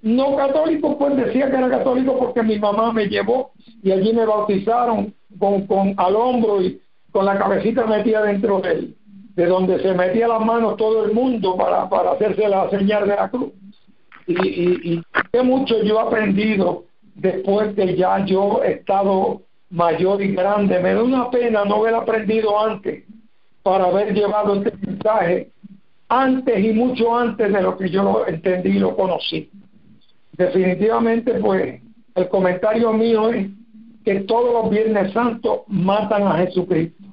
no católico, pues decía que era católico porque mi mamá me llevó y allí me bautizaron con al hombro y con la cabecita metida dentro de donde se metía las manos todo el mundo para hacerse la señal de la cruz. Y qué mucho yo he aprendido después que ya yo he estado mayor y grande. Me da una pena no haber aprendido antes para haber llevado este mensaje antes y mucho antes de lo que yo lo entendí y lo conocí. Definitivamente, pues, el comentario mío es que todos los Viernes Santos matan a Jesucristo.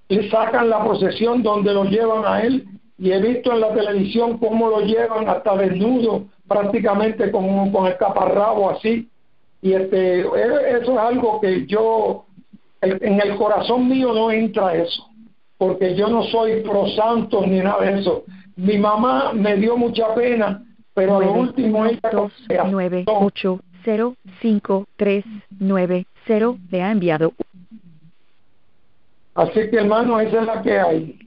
Le sacan la procesión donde lo llevan a él, y he visto en la televisión cómo lo llevan hasta desnudo, prácticamente con el caparrabo así. Y eso es algo que yo, en el corazón mío no entra eso, porque yo no soy pro santos ni nada de eso. Mi mamá me dio mucha pena, pero a lo último ella 9805390 le ha enviado. Así que, hermano, esa es la que hay.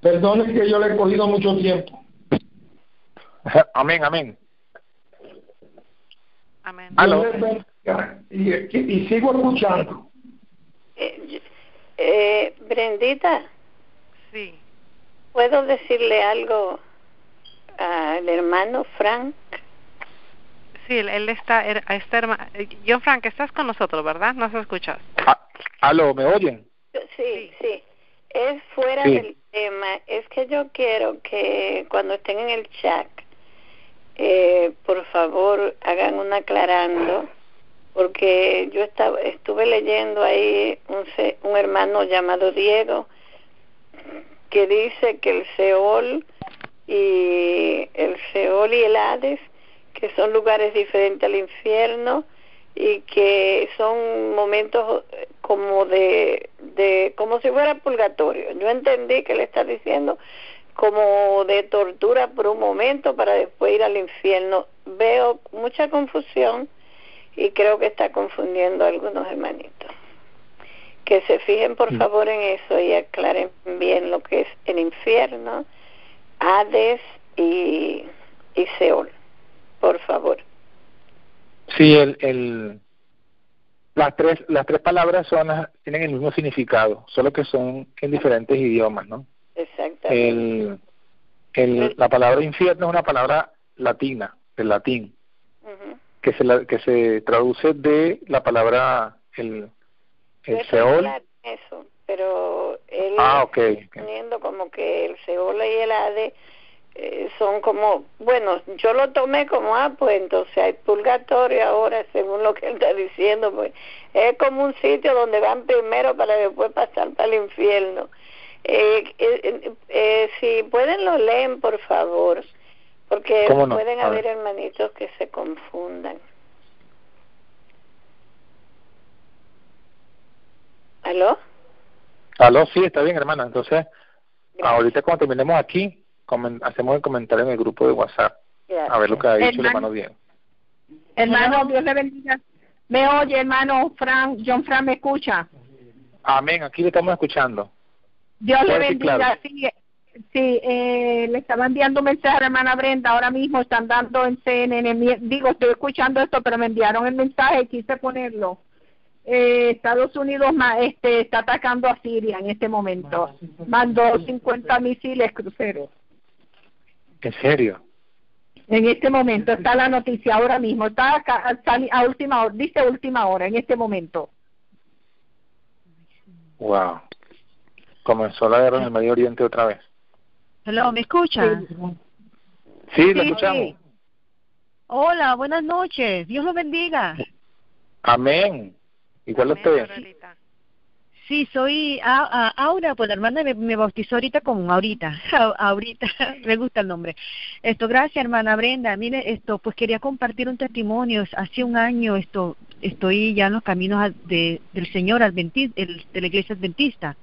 Perdone que yo le he cogido mucho tiempo. Amén, amén. Amén. Aló. Y sigo escuchando. Brendita, Sí. ¿puedo decirle algo al hermano Frank? Sí, él está John Frank, estás con nosotros, ¿verdad? ¿Nos escuchas? Aló, ¿me oyen? Sí. Es fuera Sí. del tema. Es que yo quiero que cuando estén en el chat, por favor, hagan un aclarando, porque yo estuve leyendo ahí un hermano llamado Diego que dice que el Seol y el Hades, que son lugares diferentes al infierno y que son momentos como como si fuera purgatorio. Yo entendí que le está diciendo como de tortura por un momento para después ir al infierno. Veo mucha confusión y creo que está confundiendo a algunos hermanitos. Que se fijen por favor en eso y aclaren bien lo que es el infierno, Hades y Seol, por favor. Sí, las tres palabras tienen el mismo significado, solo que son en diferentes idiomas, ¿no? Exactamente. La palabra infierno es una palabra latina, del latín, Uh-huh. que se traduce de la palabra el Seol. Claro eso, pero él Okay. poniendo como que el Seol y el Hades son como, bueno, yo lo tomé como, pues entonces hay purgatorio ahora, según lo que él está diciendo, pues es como un sitio donde van primero para después pasar para el infierno. Si pueden lo leen, por favor, porque ¿Cómo no? pueden A haber ver. hermanitos que se confundan. ¿Aló? Aló, sí, está bien, hermana. Entonces, Gracias. ahorita cuando terminemos aquí, hacemos el comentario en el grupo de WhatsApp, Gracias. a ver lo que ha dicho el Hermano. hermano Diego. Hermano, Dios le bendiga. ¿Me oye, hermano Frank? John Frank, ¿me escucha? Amén, aquí le estamos escuchando. Dios le Fuerte y bendiga. claro. Sí, le estaba enviando un mensaje a la hermana Brenda. Ahora mismo están dando en CNN. Digo, estoy escuchando esto, pero me enviaron el mensaje y quise ponerlo. Estados Unidos está atacando a Siria en este momento. Mandó 50 misiles cruceros. ¿En serio? En este momento está la noticia ahora mismo. Está acá, a última hora, dice última hora, en este momento. Wow. Comenzó la guerra en el Medio Oriente otra vez. Hello, ¿me escucha? Sí, lo Sí, escuchamos. sí. Hola, buenas noches. Dios lo bendiga. Amén. Igual a Amén, ustedes. Aurelita. Sí, soy Aura, pues la hermana me bautizó ahorita con Aurita. Aurita, me gusta el nombre. Gracias, hermana Brenda. Mire, pues quería compartir un testimonio. Hace un año estoy ya en los caminos del Señor Adventista, de la Iglesia Adventista.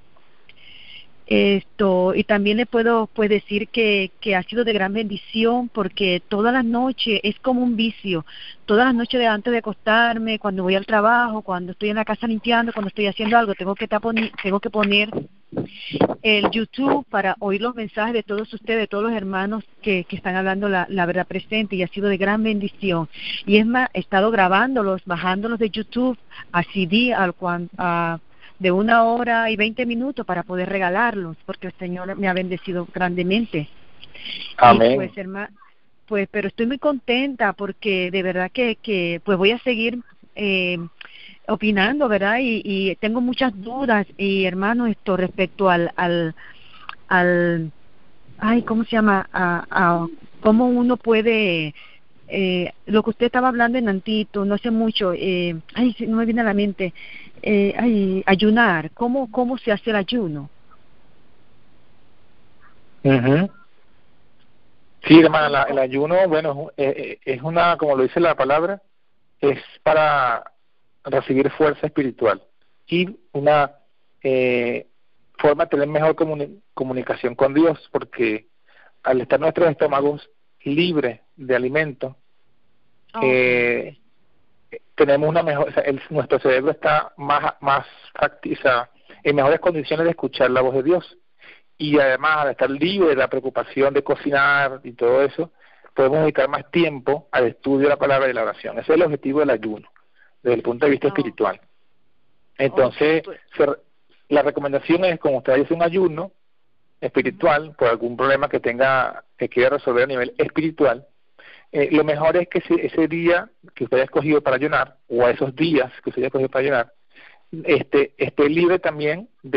Y también le puedo pues decir que ha sido de gran bendición, porque todas las noches es como un vicio. Todas las noches antes de acostarme, cuando voy al trabajo, cuando estoy en la casa limpiando, cuando estoy haciendo algo, tengo que poner el YouTube para oír los mensajes de todos ustedes, de todos los hermanos que están hablando la verdad presente, y ha sido de gran bendición. Y es más, he estado grabándolos, bajándolos de YouTube a CD de 1 hora y 20 minutos para poder regalarlos, porque el Señor me ha bendecido grandemente. Amén. Y pues, hermano, pues, pero estoy muy contenta porque de verdad que pues voy a seguir opinando, ¿verdad? Y tengo muchas dudas, y hermano, respecto al ¿cómo se llama? A cómo uno puede, lo que usted estaba hablando en Antito, no hace mucho, no me viene a la mente, ayunar, ¿cómo se hace el ayuno? Uh-huh. Sí, hermana, el ayuno, bueno, es una, como lo dice la palabra, es para recibir fuerza espiritual y una forma de tener mejor comunicación con Dios, porque al estar nuestros estómagos libres de alimento, tenemos una mejor, o sea, nuestro cerebro está más en mejores condiciones de escuchar la voz de Dios, y además al estar libre de la preocupación de cocinar y todo eso, podemos dedicar más tiempo al estudio de la palabra y la oración. Ese es el objetivo del ayuno desde el punto de vista espiritual. Entonces, la recomendación es, como usted hace un ayuno espiritual por algún problema que quiera resolver a nivel espiritual, lo mejor es que ese día que usted haya escogido para ayunar, o a esos días que usted haya escogido para ayunar, esté libre también o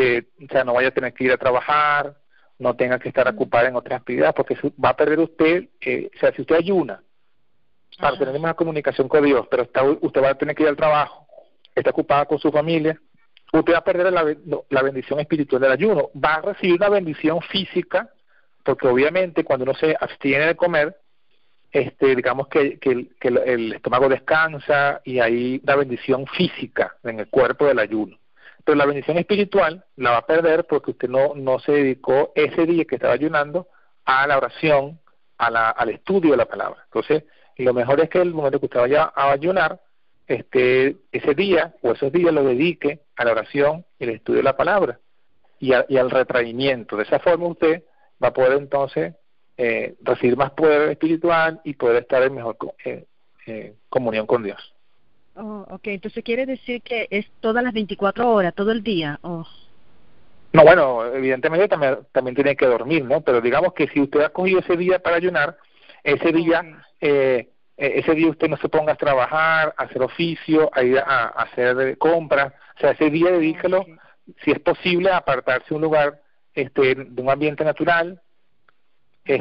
sea, no vaya a tener que ir a trabajar, no tenga que estar ocupada en otras actividades, porque va a perder usted, o sea, si usted ayuna para tener más comunicación con Dios, pero usted va a tener que ir al trabajo, está ocupada con su familia, usted va a perder la bendición espiritual del ayuno. Va a recibir una bendición física, porque obviamente cuando uno se abstiene de comer, digamos que el estómago descansa y hay una bendición física en el cuerpo del ayuno. Pero la bendición espiritual la va a perder porque usted no se dedicó ese día que estaba ayunando a la oración, al estudio de la palabra. Entonces, lo mejor es que el momento que usted vaya a ayunar, ese día o esos días lo dedique a la oración y el estudio de la palabra y al retraimiento. De esa forma usted va a poder entonces recibir más poder espiritual y poder estar en mejor comunión con Dios. Okay, entonces quiere decir que es todas las 24 horas, todo el día. No, bueno, evidentemente también tiene que dormir, ¿no? Pero digamos que si usted ha cogido ese día para ayunar, ese día usted no se ponga a trabajar, a hacer oficio, a ir a hacer compras. O sea, ese día dedíquelo, si es posible, a apartarse un lugar de un ambiente natural,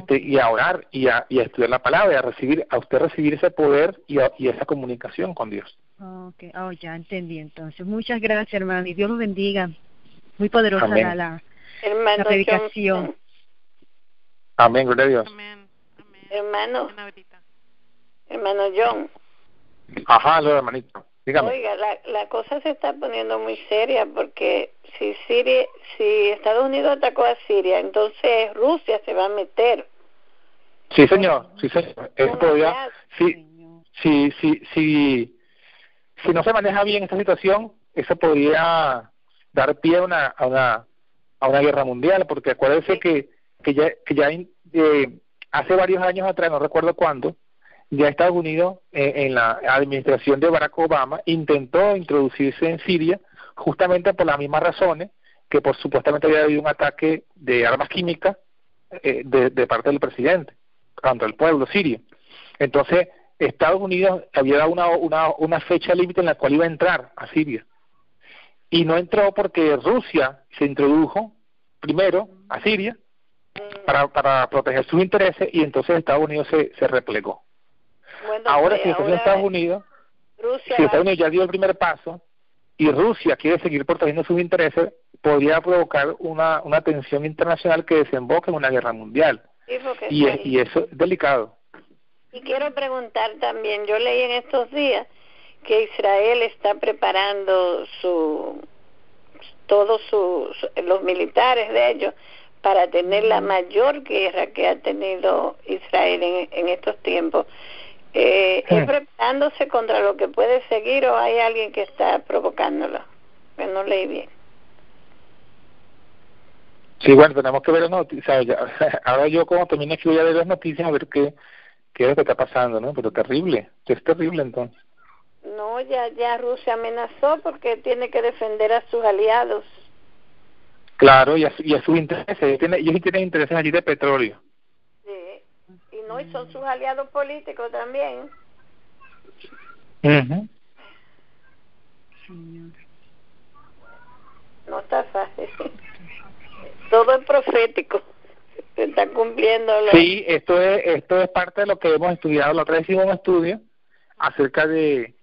y a orar y a estudiar la palabra, y a usted recibir ese poder y esa comunicación con Dios. Okay, ya entendí entonces. Muchas gracias, hermano, y Dios los bendiga. Muy poderosa la predicación. Amén, gloria a Dios. Amén. Amén. Hermano John. Ajá, lo hermanito. Dígame. Oiga, la cosa se está poniendo muy seria, porque si Estados Unidos atacó a Siria, entonces Rusia se va a meter. Sí, señor. Eso podría, si no se maneja bien esta situación, eso podría dar pie a una guerra mundial, porque acuérdense que ya hace varios años atrás, no recuerdo cuándo, ya Estados Unidos, en la administración de Barack Obama, intentó introducirse en Siria justamente por las mismas razones, que supuestamente había habido un ataque de armas químicas de parte del presidente contra el pueblo sirio. Entonces, Estados Unidos había dado una fecha límite en la cual iba a entrar a Siria, y no entró porque Rusia se introdujo primero a Siria para proteger sus intereses, y entonces Estados Unidos se replegó. Bueno, ahora si Estados Unidos ya dio el primer paso y Rusia quiere seguir protegiendo sus intereses, podría provocar una tensión internacional que desemboque en una guerra mundial. Sí, y eso es delicado. Y quiero preguntar también, yo leí en estos días que Israel está preparando los militares de ellos para tener la mayor guerra que ha tenido Israel en estos tiempos. ¿Es preparándose contra lo que puede seguir, o hay alguien que está provocándolo? Que no leí bien. Sí, bueno, tenemos que ver las noticias. Ahora yo como termine aquí voy a ver las noticias a ver qué es lo que está pasando, ¿no? Pero terrible, es terrible entonces. No, ya Rusia amenazó porque tiene que defender a sus aliados. Claro, y a sus intereses. Ellos tienen intereses allí de petróleo. Sí, y no, y son sus aliados políticos también. Uh-huh. No está fácil. Todo es profético. Se está cumpliendo. Sí, esto es parte de lo que hemos estudiado. La otra vez hicimos un estudio acerca del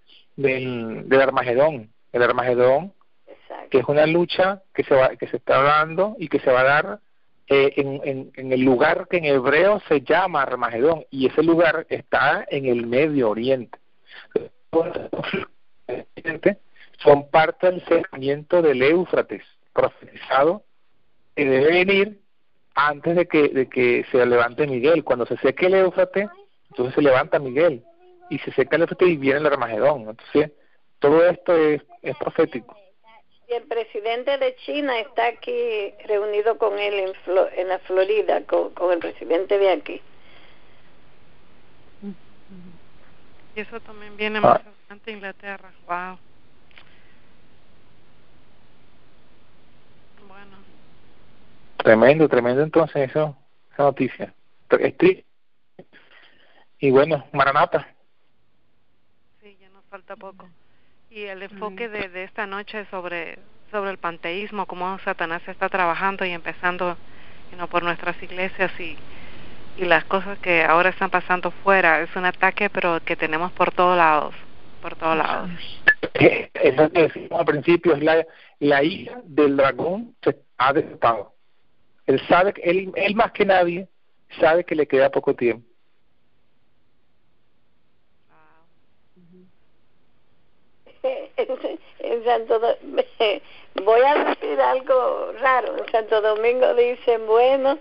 Armagedón. El Armagedón, exacto, que es una lucha que se está dando y que se va a dar en el lugar que en hebreo se llama Armagedón, y ese lugar está en el Medio Oriente. Son parte del secamiento del Éufrates profetizado que debe venir antes de que se levante Miguel. Cuando se seque el Éufrates, entonces se levanta Miguel, y se seca el Éufrates y viene el Armagedón. Entonces todo esto es profético. Y el presidente de China está aquí reunido con él en la Florida, con el presidente de aquí. Y eso también viene más adelante a Inglaterra. Wow. Bueno. Tremendo entonces esa noticia. Y bueno, Maranata. Sí, ya nos falta poco. Y el enfoque de esta noche sobre el panteísmo, cómo Satanás está trabajando y empezando por nuestras iglesias y las cosas que ahora están pasando fuera, es un ataque pero que tenemos por todos lados. Eso que decimos al principio es la hija del dragón se ha desatado. Él sabe, él más que nadie sabe que le queda poco tiempo. En Santo voy a decir algo raro. En Santo Domingo dicen, bueno,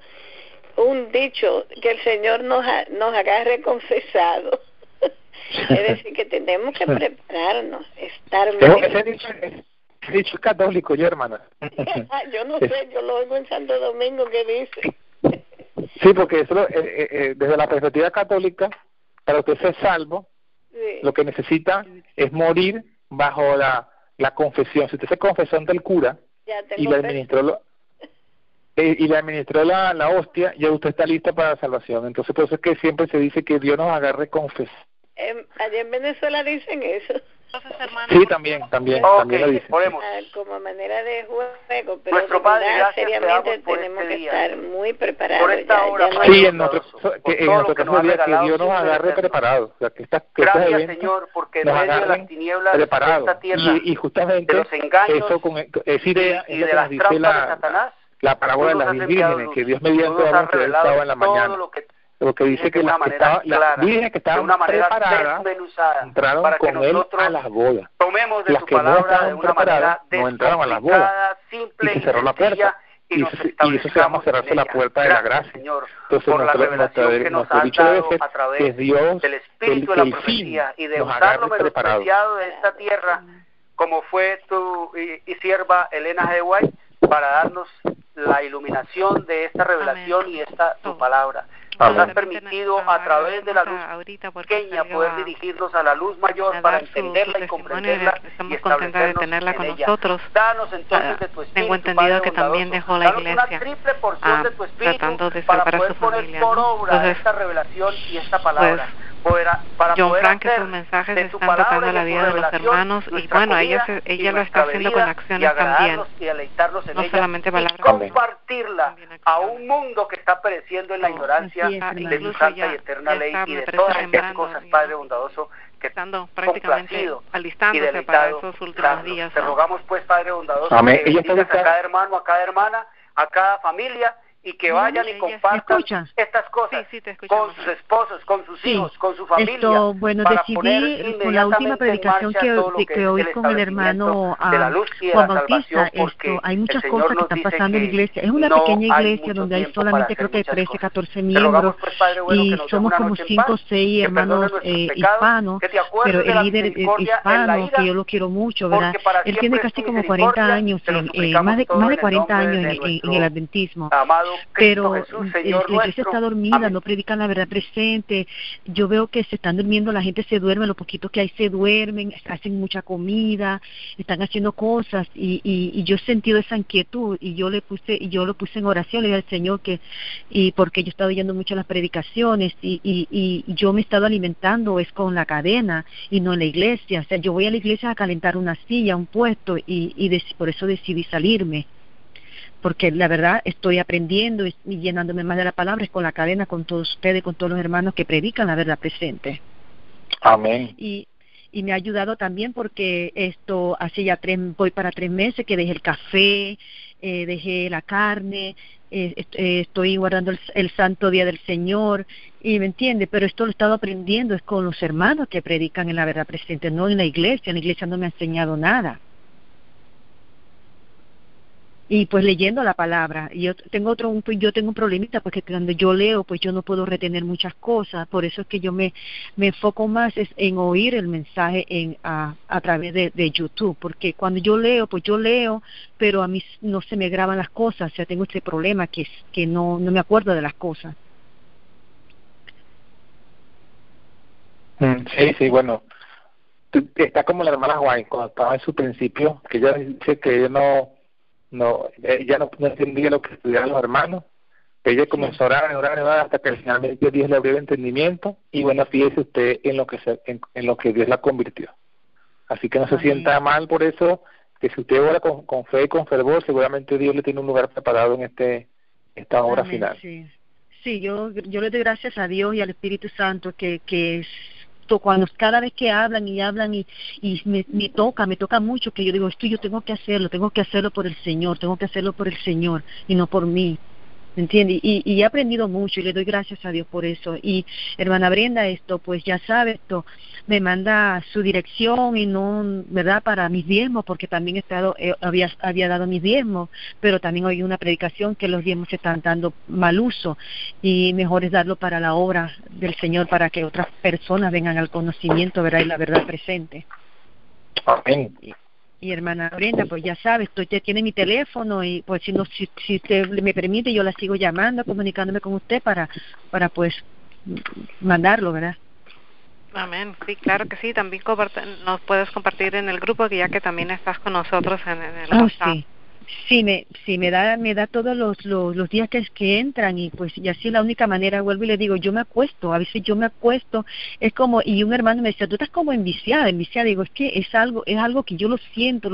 un dicho, que el Señor nos agarre confesado. Es decir, que tenemos que prepararnos, estar bien. Ese dicho es católico, yo, hermana. Yo no sé, yo lo oigo en Santo Domingo que dice. Sí, porque eso, desde la perspectiva católica, para usted ser salvo, sí, lo que necesita es morir bajo la confesión. Si usted se confesó ante el cura y le administró la hostia, ya usted está lista para la salvación. Entonces por eso es que siempre se dice que Dios nos agarre confesión. Allá en Venezuela dicen eso. Entonces, hermano, sí, también lo dicen. Como manera de juego, pero nuestro Padre, seriamente tenemos que estar muy preparados. Por esta hora, sí, en nuestro caso día que Dios nos agarre preparados, o sea, que gracias, Señor, porque en medio de las tinieblas de esta tierra, y justamente de los engaños, eso con esa idea y de las trampas de Satanás, la parábola de las 10 vírgenes, que Dios mediante la que estaba en la mañana. Lo que dice que las vírgenes que estaban preparadas entraron con él a las bodas. Tomemos de las tu que palabra no estaban de una preparadas manera no entraron a las bodas, simple y se cerró la puerta. Y eso se llama cerrarse la puerta de la gracia. Señor, entonces por la revelación que nos has dado a través del Espíritu de la profecía y de usar lo menospreciado de esta tierra, como fue tu y sierva Elena G. White, para darnos la iluminación de esta revelación y esta tu palabra. Nos has permitido a través de la luz pequeña poder dirigirnos a la luz mayor para entenderla y comprenderla y establecernos en ella. Danos entonces de tu Espíritu, tengo entendido que también dejó la iglesia una triple porción de tu Espíritu tratando de para salvar a poder su poner familia, por ¿no? obra Entonces, esta revelación y esta palabra. Para John poder Frank, hacer sus mensajes de tu están palabra tocando y la de tu vida de los revelación hermanos y bueno, ella lo está haciendo con acciones también, y deleitarnos en no ella, solamente palabras, y compartirla a un mundo que está pereciendo en la ignorancia de tu santa y eterna ley y de todas estas cosas, Padre bondadoso, que estando prácticamente alistándose para esos últimos días. Te rogamos pues, Padre bondadoso, amén, que bendigas a cada hermano, a cada hermana, a cada familia, y que vayan y compartan estas cosas con sus esposos, con sus hijos, con su familia. Bueno, decidí con la última predicación que oí con el hermano Juan Bautista, hay muchas cosas que están pasando en la iglesia. Es una pequeña iglesia donde hay solamente creo que 13, 14 miembros y somos como 5 o 6 hermanos hispanos, pero el líder hispano, que yo lo quiero mucho, ¿verdad? Él tiene casi como 40 años, más de 40 años en el adventismo. Pero la iglesia está dormida, no predican la verdad presente. Yo veo que se están durmiendo, la gente se duerme, lo poquito que hay se duermen, hacen mucha comida, están haciendo cosas y yo he sentido esa inquietud y yo lo puse en oración, le dije al Señor y porque yo he estado oyendo mucho las predicaciones y yo me he estado alimentando es con la cadena y no en la iglesia. O sea, yo voy a la iglesia a calentar una silla, un puesto y por eso decidí salirme. Porque la verdad estoy aprendiendo y llenándome más de la palabra, es con la cadena, con todos ustedes, con todos los hermanos que predican la verdad presente. Amén. Y me ha ayudado también porque hace ya voy para 3 meses que dejé el café, dejé la carne, estoy guardando el santo día del Señor, y me entiende, pero esto lo he estado aprendiendo es con los hermanos que predican en la verdad presente, no en la iglesia no me ha enseñado nada. Y pues leyendo la palabra, y yo tengo un problemita porque cuando yo leo pues yo no puedo retener muchas cosas, por eso es que yo me enfoco más en oír el mensaje a través de YouTube, porque cuando yo leo pues yo leo, pero a mí no se me graban las cosas, o sea, tengo este problema que no me acuerdo de las cosas. Sí, bueno, está como la hermana White cuando estaba en su principio, que ella dice que ella no entendía lo que estudiaban los hermanos. Ella comenzó a orar hasta que finalmente Dios le abrió el entendimiento y bueno, fíjese usted en lo que Dios la convirtió. Así que no se sienta mal por eso, que si usted ora con fe y con fervor, seguramente Dios le tiene un lugar preparado en esta hora final. Sí, yo le doy gracias a Dios y al Espíritu Santo que cuando cada vez que hablan y me toca mucho, que yo digo, esto yo tengo que hacerlo por el Señor y no por mí, ¿me entiende? Y he aprendido mucho y le doy gracias a Dios por eso. Y hermana Brenda, pues ya sabe, me manda su dirección y no, ¿verdad?, para mis diezmos, porque también había dado mis diezmos, pero también oí una predicación que los diezmos se están dando mal uso y mejor es darlo para la obra del Señor, para que otras personas vengan al conocimiento, ¿verdad?, y la verdad presente. Amén. Y hermana Brenda, pues ya sabes, usted tiene mi teléfono y pues si usted me permite, yo la sigo llamando, comunicándome con usted para pues mandarlo, ¿verdad? Amén, sí, claro que sí. También nos puedes compartir en el grupo, que ya que también estás con nosotros en el WhatsApp. Sí, me da todos los días que entran y pues y así la única manera, vuelvo y le digo, a veces yo me acuesto, es como, y un hermano me decía, tú estás como enviciada, digo, es que es algo que yo lo siento,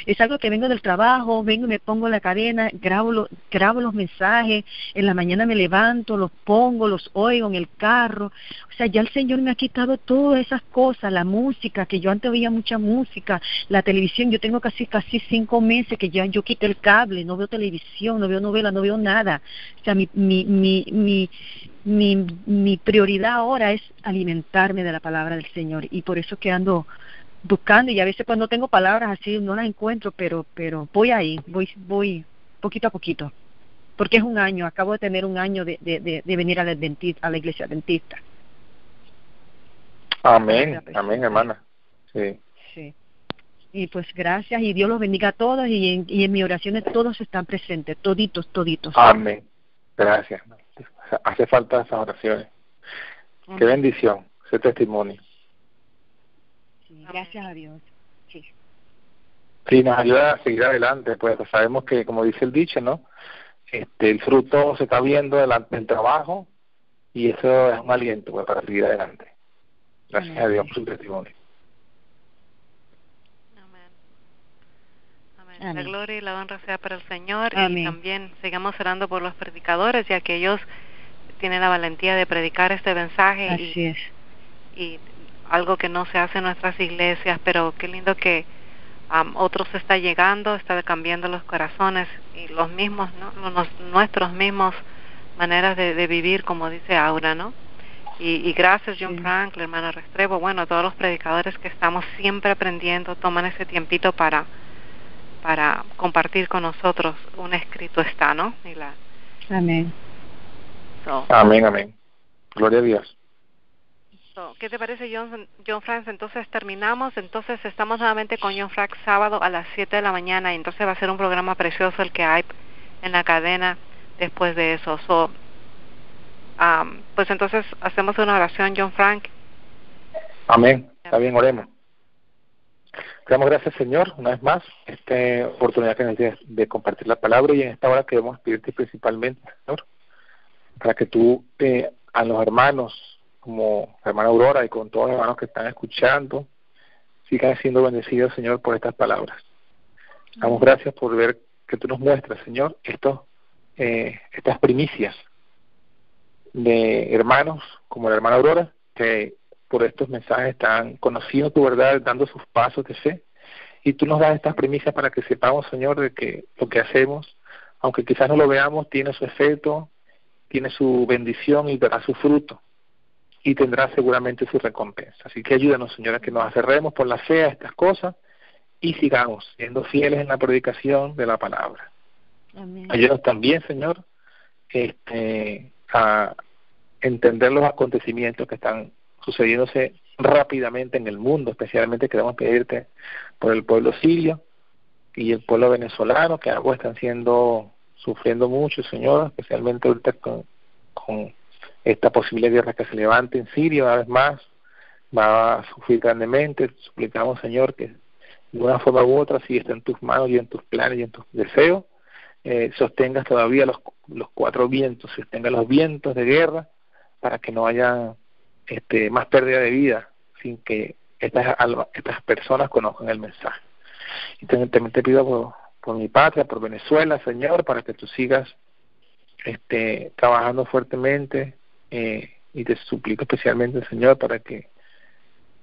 es algo que vengo del trabajo, vengo y me pongo la cadena, grabo los mensajes, en la mañana me levanto, los pongo, los oigo en el carro, o sea, ya el Señor me ha quitado todas esas cosas, la música, que yo antes oía mucha música, la televisión, yo tengo casi 5 meses que ya yo quité el cable, no veo televisión, no veo novela, no veo nada. O sea, mi prioridad ahora es alimentarme de la palabra del Señor, y por eso que ando buscando, y a veces cuando tengo palabras así no las encuentro, pero voy poquito a poquito, porque es un año, acabo de tener un año de venir a la iglesia adventista. Amén, hermana. Sí. Y pues gracias, y Dios los bendiga a todos, y en mis oraciones todos están presentes, toditos. Amén. Gracias. Hace falta esas oraciones. Amén. Qué bendición, ese testimonio. Sí, gracias a Dios. Sí, nos ayuda a seguir adelante, pues sabemos que, como dice el dicho, ¿no? El fruto se está viendo delante del trabajo, y eso es un aliento, pues, para seguir adelante. Gracias a Dios por su testimonio. Amén. La gloria y la honra sea para el Señor. Amén. Y también sigamos orando por los predicadores, ya que ellos tienen la valentía de predicar este mensaje. Así es. Y algo que no se hace en nuestras iglesias, pero qué lindo que otros está llegando, está cambiando los corazones y los mismos, ¿no? Nuestros mismos maneras de vivir, como dice Aura, ¿no? Y gracias, John Frank, la hermana Restrepo, bueno, todos los predicadores que estamos siempre aprendiendo, toman ese tiempito para compartir con nosotros. Un escrito está, ¿no? Amén. Amén. Gloria a Dios. ¿Qué te parece, John Frank? Entonces terminamos, entonces estamos nuevamente con John Frank sábado a las 7 de la mañana y entonces va a ser un programa precioso el que hay en la cadena después de eso. Pues entonces hacemos una oración, John Frank. Amén. Está bien, oremos. Damos gracias, Señor, una vez más, esta oportunidad que nos tienes de compartir la palabra, y en esta hora queremos pedirte principalmente, Señor, para que tú a los hermanos, como la hermana Aurora y con todos los hermanos que están escuchando, sigan siendo bendecidos, Señor, por estas palabras. Damos gracias por ver que tú nos muestras, Señor, estas primicias de hermanos como la hermana Aurora, que por estos mensajes están conociendo tu verdad, dando sus pasos de fe, y tú nos das estas primicias para que sepamos, Señor, de que lo que hacemos, aunque quizás no lo veamos, tiene su efecto, tiene su bendición y dará su fruto, y tendrá seguramente su recompensa. Así que ayúdanos, Señor, a que nos aferremos por la fe a estas cosas y sigamos siendo fieles en la predicación de la palabra. Amén. Ayúdanos también, Señor, a entender los acontecimientos que están sucediéndose rápidamente en el mundo. Especialmente queremos pedirte por el pueblo sirio y el pueblo venezolano, que ambos están sufriendo mucho, Señor, especialmente ahorita con esta posible guerra que se levante en Siria una vez más. Va a sufrir grandemente. Suplicamos, Señor, que de una forma u otra, si está en tus manos y en tus planes y en tus deseos, sostengas todavía los cuatro vientos, sostenga los vientos de guerra, para que no haya más pérdida de vida, sin que estas personas conozcan el mensaje. Y también te pido por mi patria, por Venezuela, Señor, para que tú sigas trabajando fuertemente, y te suplico especialmente, Señor, para que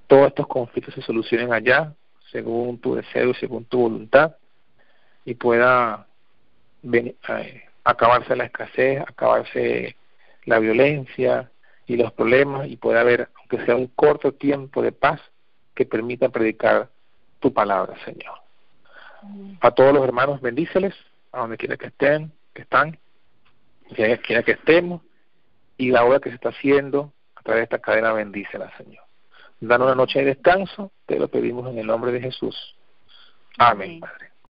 todos estos conflictos se solucionen allá, según tu deseo y según tu voluntad, y pueda acabarse la escasez, acabarse la violencia y los problemas, y pueda haber, aunque sea un corto tiempo de paz, que permita predicar tu palabra, Señor. A todos los hermanos, bendíceles, a donde quiera que estén, quiera que estemos, y la obra que se está haciendo a través de esta cadena, bendícela, Señor. Dan una noche de descanso, te lo pedimos en el nombre de Jesús. Amén, Padre.